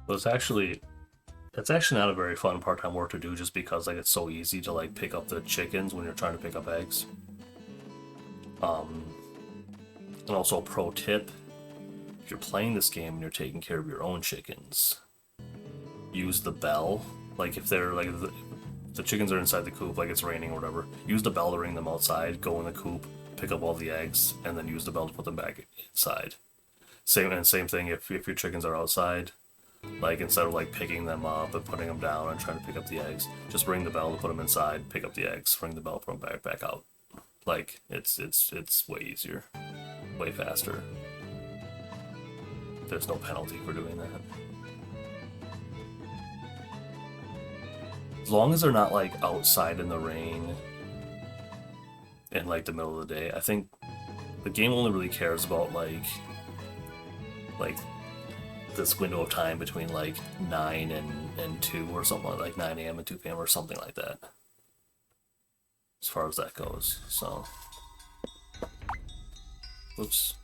But it's actually not a very fun part-time work to do just because like it's so easy to like pick up the chickens when you're trying to pick up eggs. And also a pro tip, if you're playing this game and you're taking care of your own chickens, use the bell. Like if they're like the chickens are inside the coop, like it's raining or whatever, use the bell to ring them outside, go in the coop, pick up all the eggs, and then use the bell to put them back inside. Same thing if your chickens are outside. Like, instead of, like, picking them up and putting them down and trying to pick up the eggs, just ring the bell to put them inside, pick up the eggs, ring the bell, put them back out. Like, it's way easier. Way faster. There's no penalty for doing that. As long as they're not, like, outside in the rain in, like, the middle of the day, I think the game only really cares about, like this window of time between like 9 and 2 or something, like 9 a.m. and 2 p.m. or something like that, as far as that goes. So, whoops.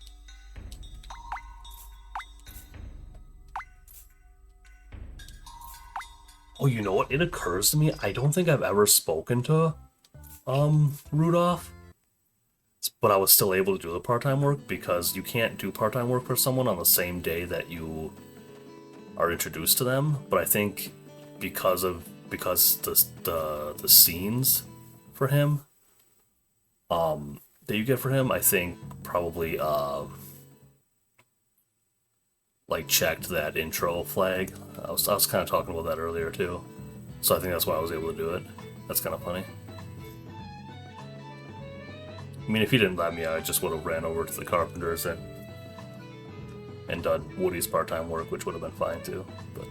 Oh, you know what? It occurs to me, I don't think I've ever spoken to Rudolph, but I was still able to do the part-time work because you can't do part-time work for someone on the same day that you are introduced to them. But I think because the scenes for him that you get for him, I think probably like checked that intro flag. I was kind of talking about that earlier too, so I think that's why I was able to do it. That's kind of funny. I mean, if he didn't let me, I just would have ran over to the carpenters and done Woody's part-time work, which would have been fine too. But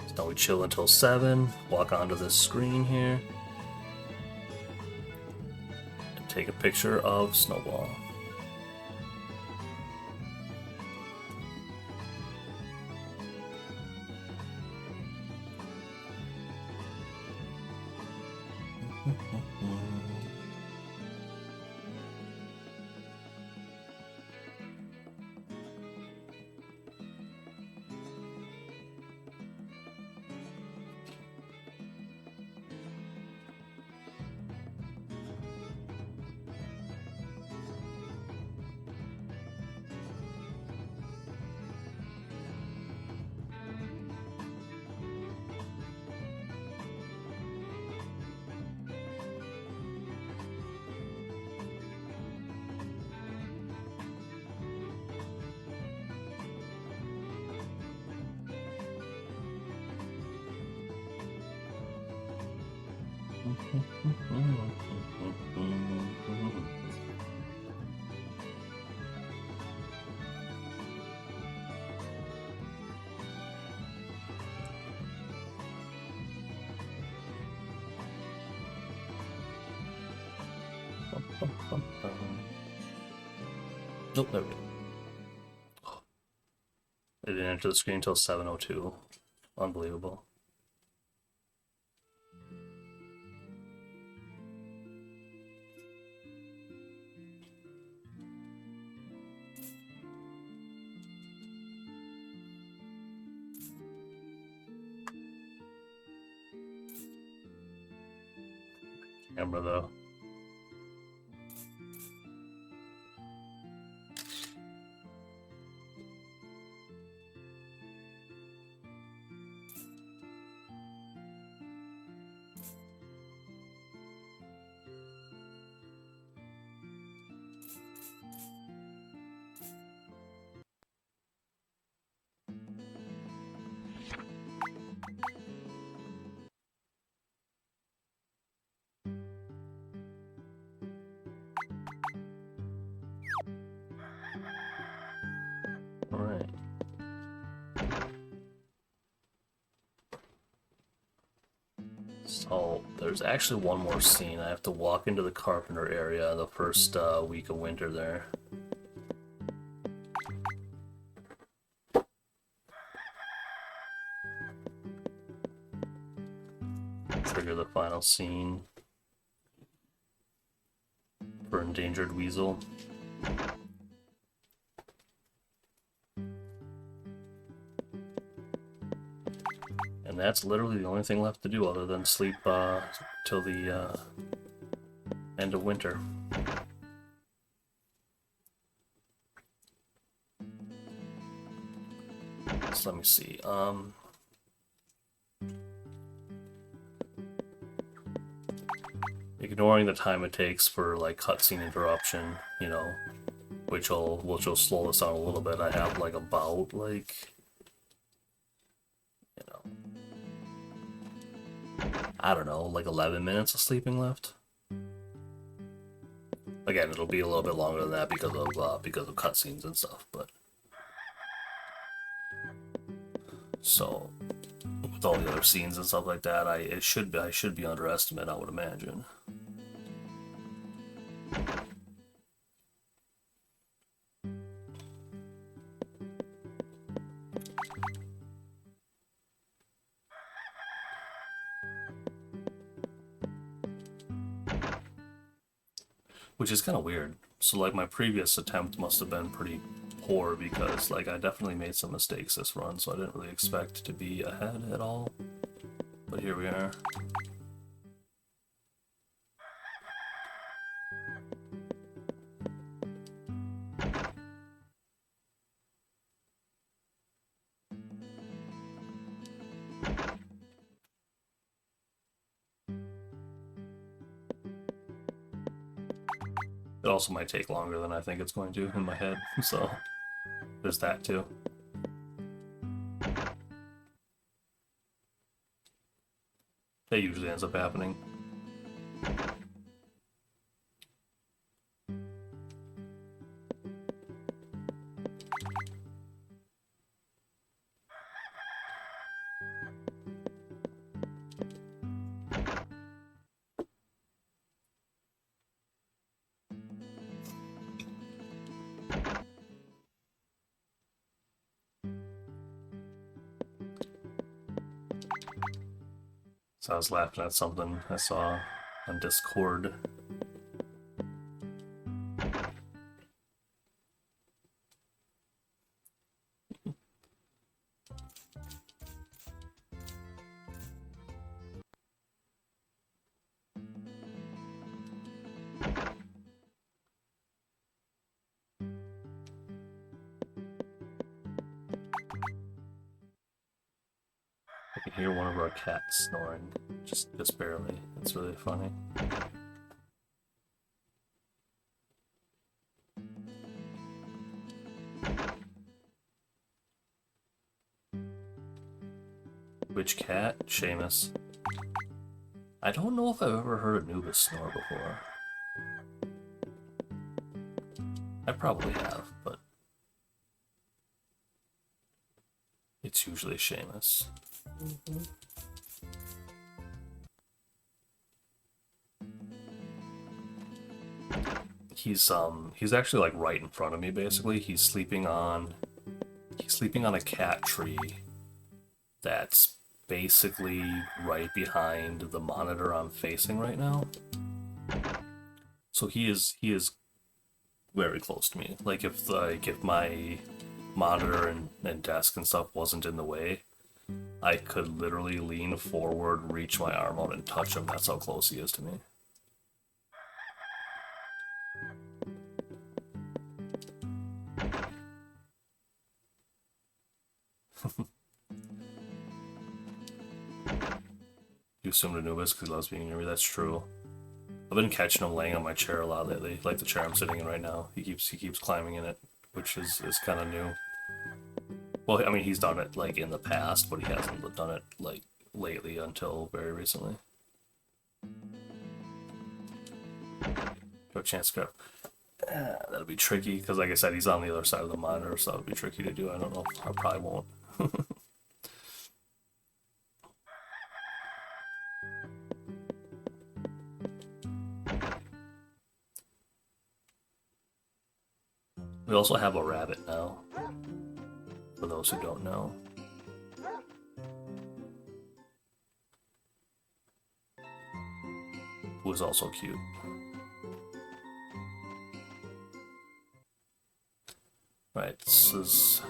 so now we chill until 7. Walk onto this screen here and take a picture of Snowball. Nope, there we go. It didn't enter the screen until 7:02. Unbelievable. Camera though. Alright. So, there's actually one more scene. I have to walk into the carpenter area the first week of winter there. Trigger the final scene for Endangered Weasel. And that's literally the only thing left to do other than sleep till the end of winter. So let me see. Ignoring the time it takes for like cutscene interruption, you know, which will slow this down a little bit. I have like about like, you know, I don't know, like 11 minutes of sleeping left. Again, it'll be a little bit longer than that because of cutscenes and stuff, but so with all the other scenes and stuff like that, I should be underestimated, I would imagine. Which is kind of weird. So like my previous attempt must have been pretty poor because like I definitely made some mistakes this run, so I didn't really expect to be ahead at all. But here we are. It also might take longer than I think it's going to in my head, so there's that too. That usually ends up happening. So I was laughing at something I saw on Discord. I can hear one of our cats snoring, just barely. It's really funny. Which cat? Seamus. I don't know if I've ever heard Anubis snore before. I probably have, but it's usually Seamus. He's actually like right in front of me basically. He's sleeping on a cat tree that's basically right behind the monitor I'm facing right now. So he is very close to me. Like if my monitor and desk and stuff wasn't in the way, I could literally lean forward, reach my arm out, and touch him. That's how close he is to me. You assumed Anubis because he loves being near me. That's true. I've been catching him laying on my chair a lot lately, like the chair I'm sitting in right now. He keeps climbing in it, which is kind of new. Well, I mean, he's done it like in the past, but he hasn't done it like lately until very recently. No chance to go. That'll be tricky because, like I said, he's on the other side of the monitor, so that'll be tricky to do. I don't know. I probably won't. We also have a rabbit now, for those who don't know. Who is also cute. Right, this is...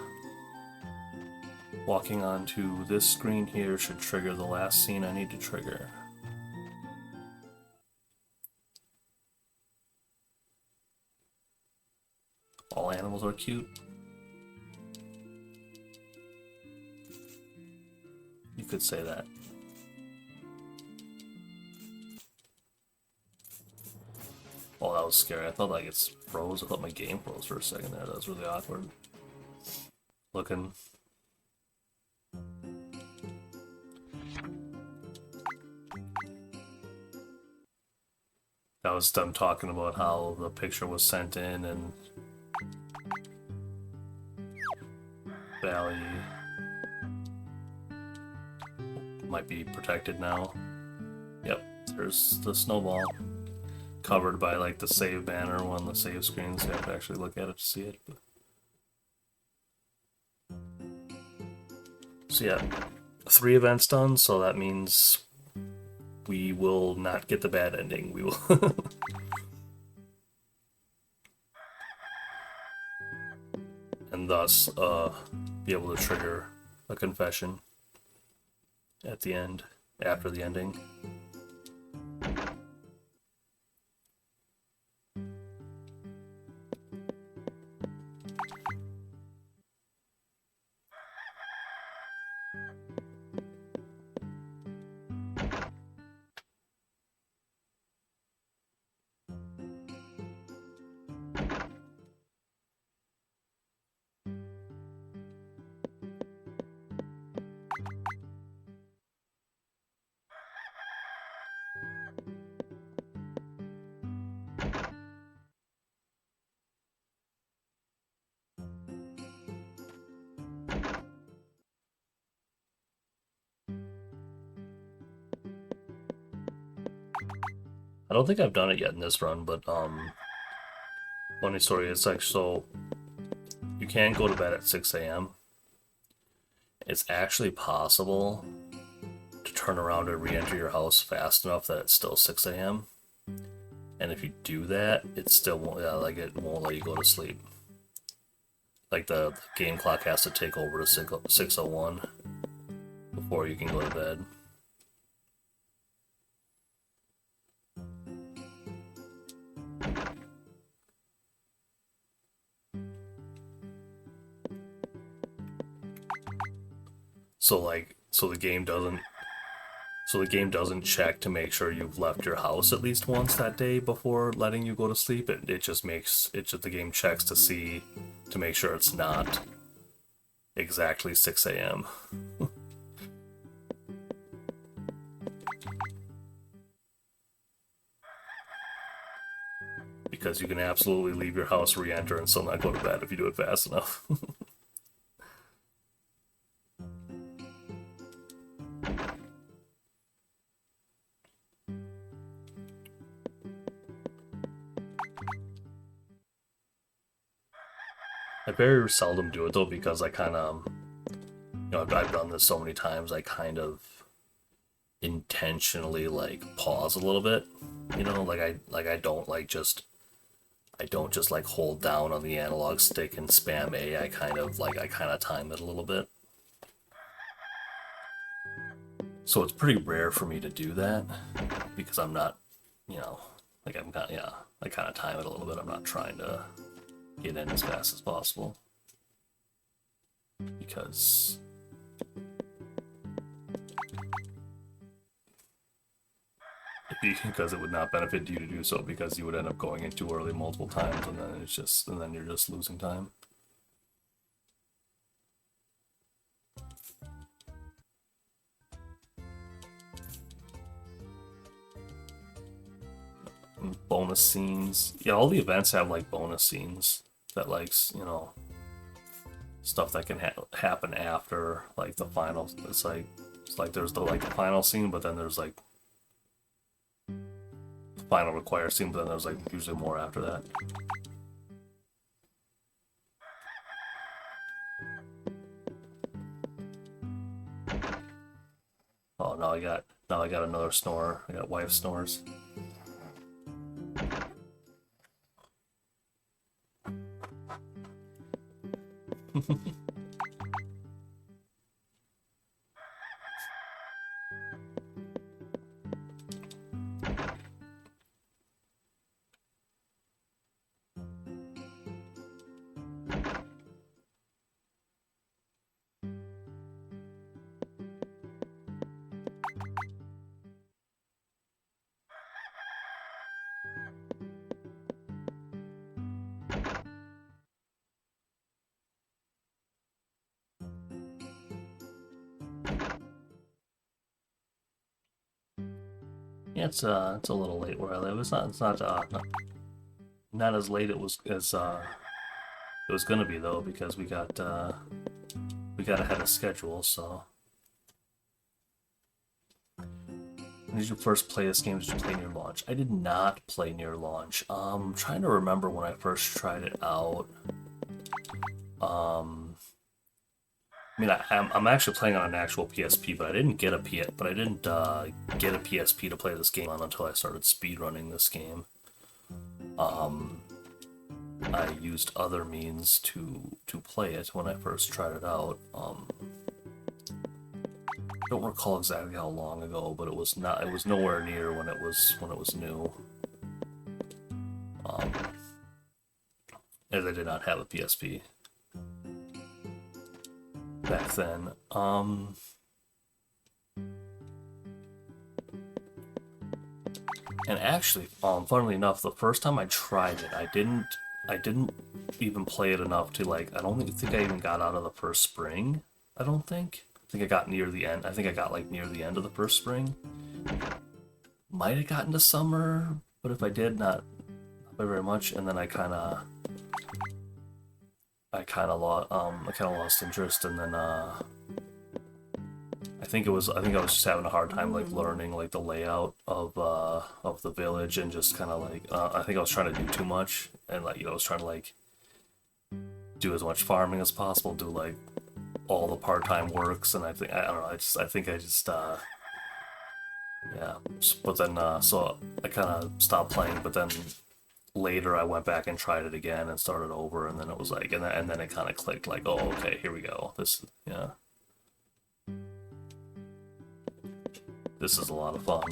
Walking onto this screen here should trigger the last scene I need to trigger. All animals are cute. You could say that. Oh, that was scary. I thought like it froze. I thought my game froze for a second there. That was really awkward. Looking. That was them talking about how the picture was sent in and Valley might be protected now. Yep, there's the snowball. Covered by like the save banner on the save screen, so you have to actually look at it to see it. But... So yeah, 3 events done, so that means we will not get the bad ending. We will... and thus be able to trigger a confession at the end, after the ending. I don't think I've done it yet in this run, but funny story, it's like, so you can go to bed at 6 a.m. It's actually possible to turn around and re-enter your house fast enough that it's still 6 a.m. And if you do that, it still won't, it won't let you go to sleep. Like the game clock has to take over to 6:01 before you can go to bed. So the game doesn't check to make sure you've left your house at least once that day before letting you go to sleep. The game checks to make sure it's not exactly 6 a.m. because you can absolutely leave your house, re-enter, and still not go to bed if you do it fast enough. I very seldom do it though because I kind of, I've done this so many times. I kind of intentionally like pause a little bit, I don't just like hold down on the analog stick and spam A. I kind of time it a little bit. So it's pretty rare for me to do that because I'm not, I kind of time it a little bit. I'm not trying to get in as fast as possible because it would not benefit you to do so because you would end up going in too early multiple times and then you're just losing time. Bonus scenes. Yeah, all the events have like bonus scenes that stuff that can happen after like the final. It's like there's the final scene, but then there's like the final required scene, but then there's like usually more after that. Oh, now I got another snore. I got wife snores. Yeah, it's a little late where I live. It's not as late it was as it was gonna be though because we got ahead of schedule. So, when did you first play this game? Did you play near launch? I did not play near launch. I'm trying to remember when I first tried it out. I mean, I'm actually playing on an actual PSP, but I didn't get a PSP to play this game on until I started speedrunning this game. I used other means to play it when I first tried it out. I don't recall exactly how long ago, but it was nowhere near when it was new. As I did not have a PSP back then. And actually, funnily enough, the first time I tried it, I didn't even play it enough to I don't think I even got out of the first spring. I don't think. I think I got near the end. I think I got near the end of the first spring. Might have gotten to summer, but if I did, not by very much. And then I kind of lost interest, and then I think I was just having a hard time learning the layout of the village, and just kind of I think I was trying to do too much, and I was trying to do as much farming as possible, do all the part-time works, and I don't know, I think I just yeah. But then so I kind of stopped playing, but then later I went back and tried it again and started over, and then it was and then it kind of clicked, oh, okay, here we go. This is a lot of fun.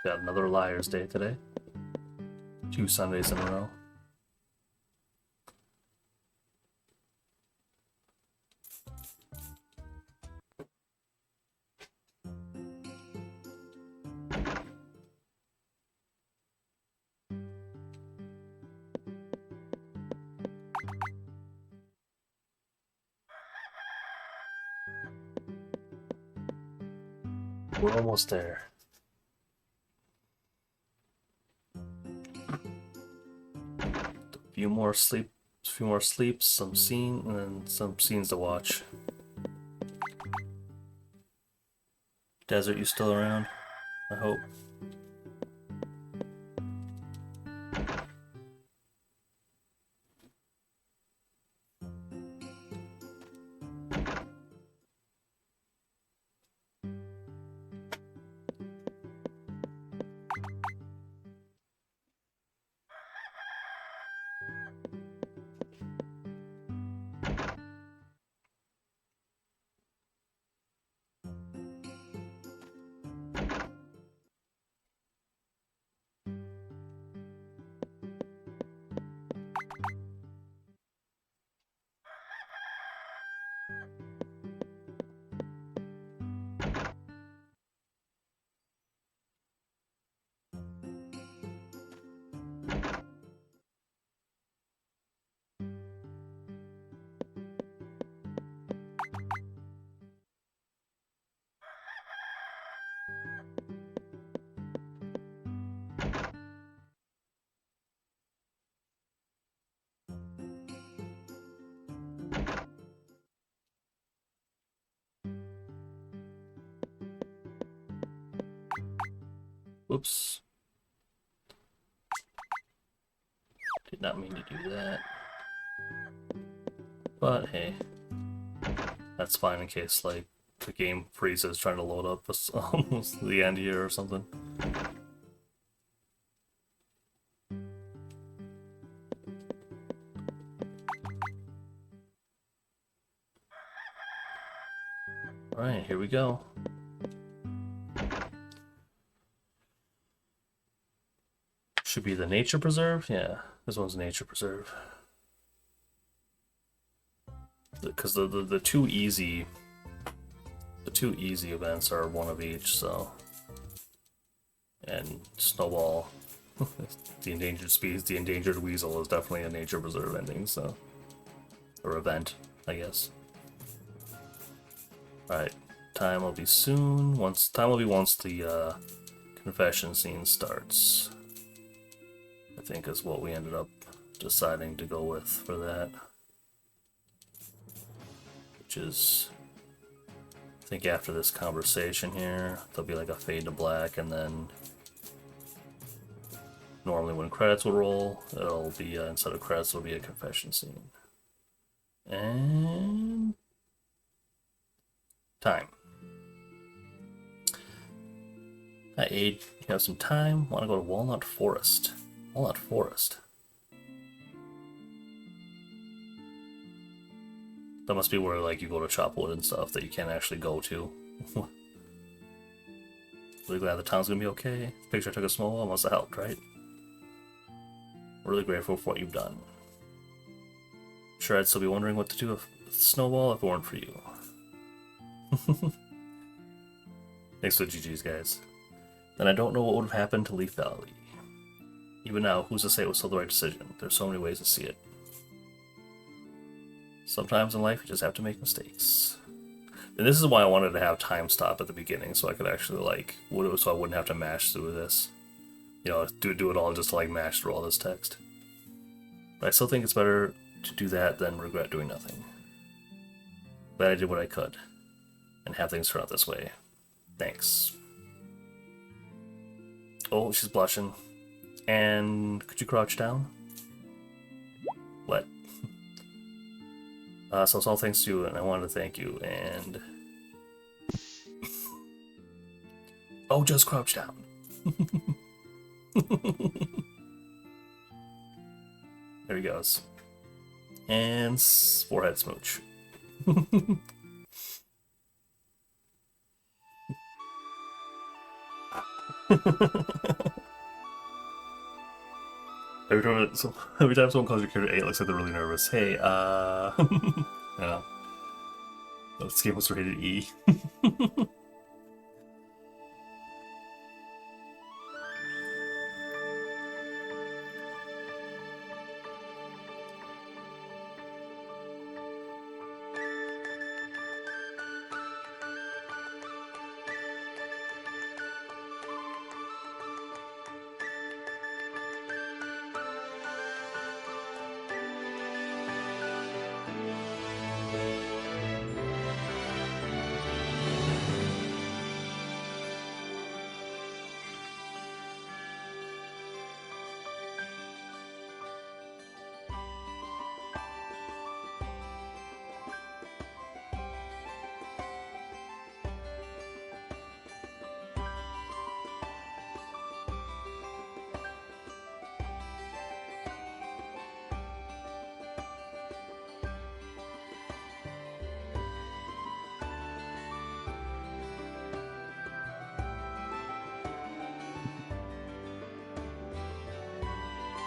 Got another Liar's Day today. 2 Sundays in a row. We're almost there. A few more sleeps, some scene, and then some scenes to watch. Desert, you still around? I hope. Whoops. Did not mean to do that. But hey, that's fine in case like the game freezes trying to load up almost the end here or something. Alright, here we go. Should be the nature preserve? Yeah, this one's nature preserve. Because the two easy events are one of each, so. And Snowball, the endangered species, the endangered weasel is definitely a nature preserve ending, so. Or event, I guess. Alright, time will be soon. Once the confession scene starts. I think is what we ended up deciding to go with for that. Which is, I think after this conversation here, there'll be like a fade to black, and then normally when credits will roll, it'll be, instead of credits, it'll be a confession scene. And time. Hi, Aid. You have some time? Want to go to Walnut Forest? Walnut Forest. That must be where like you go to chop wood and stuff that you can't actually go to. Really glad the town's gonna be okay. Picture I took a small one must have helped, right? Really grateful for what you've done. Sure, I'd still be wondering what to do with Snowball if it weren't for you. Thanks for the GG's, guys. Then I don't know what would have happened to Leaf Valley. Even now, who's to say it was still the right decision? There's so many ways to see it. Sometimes in life, you just have to make mistakes. And this is why I wanted to have time stop at the beginning, so I could actually, like, so I wouldn't have to mash through this. You know, do it all just to, like, mash through all this text. But I still think it's better to do that than regret doing nothing. But I did what I could, and have things turn out this way. Thanks. Oh, she's blushing. And could you crouch down? What? So it's all thanks to you, and I wanted to thank you, and... Oh, just crouch down. There he goes. And forehead smooch. Every time someone calls your character A, it looks like they're really nervous. Hey, yeah. This game was rated E.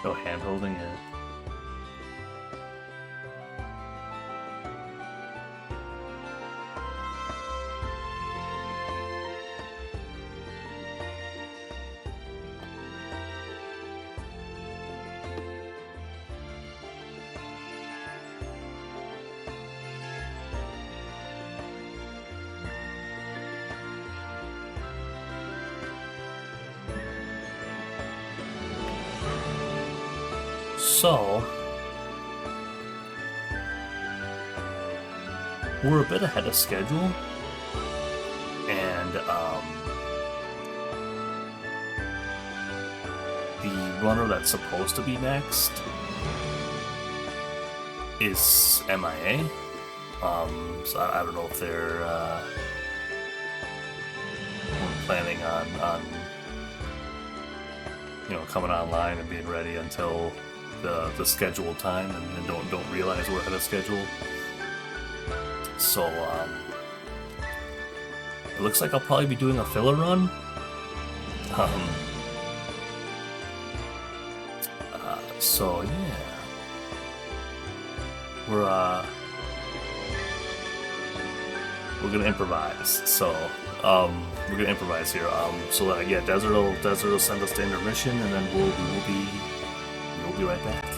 No hand holding it. So, we're a bit ahead of schedule, and the runner that's supposed to be next is MIA. So I don't know if they're planning on coming online and being ready until the scheduled time, and don't realize we're ahead of schedule. So it looks like I'll probably be doing a filler run. So yeah, we're gonna improvise. So we're gonna improvise here. So yeah, Desert will send us to intermission, and then we'll be right back.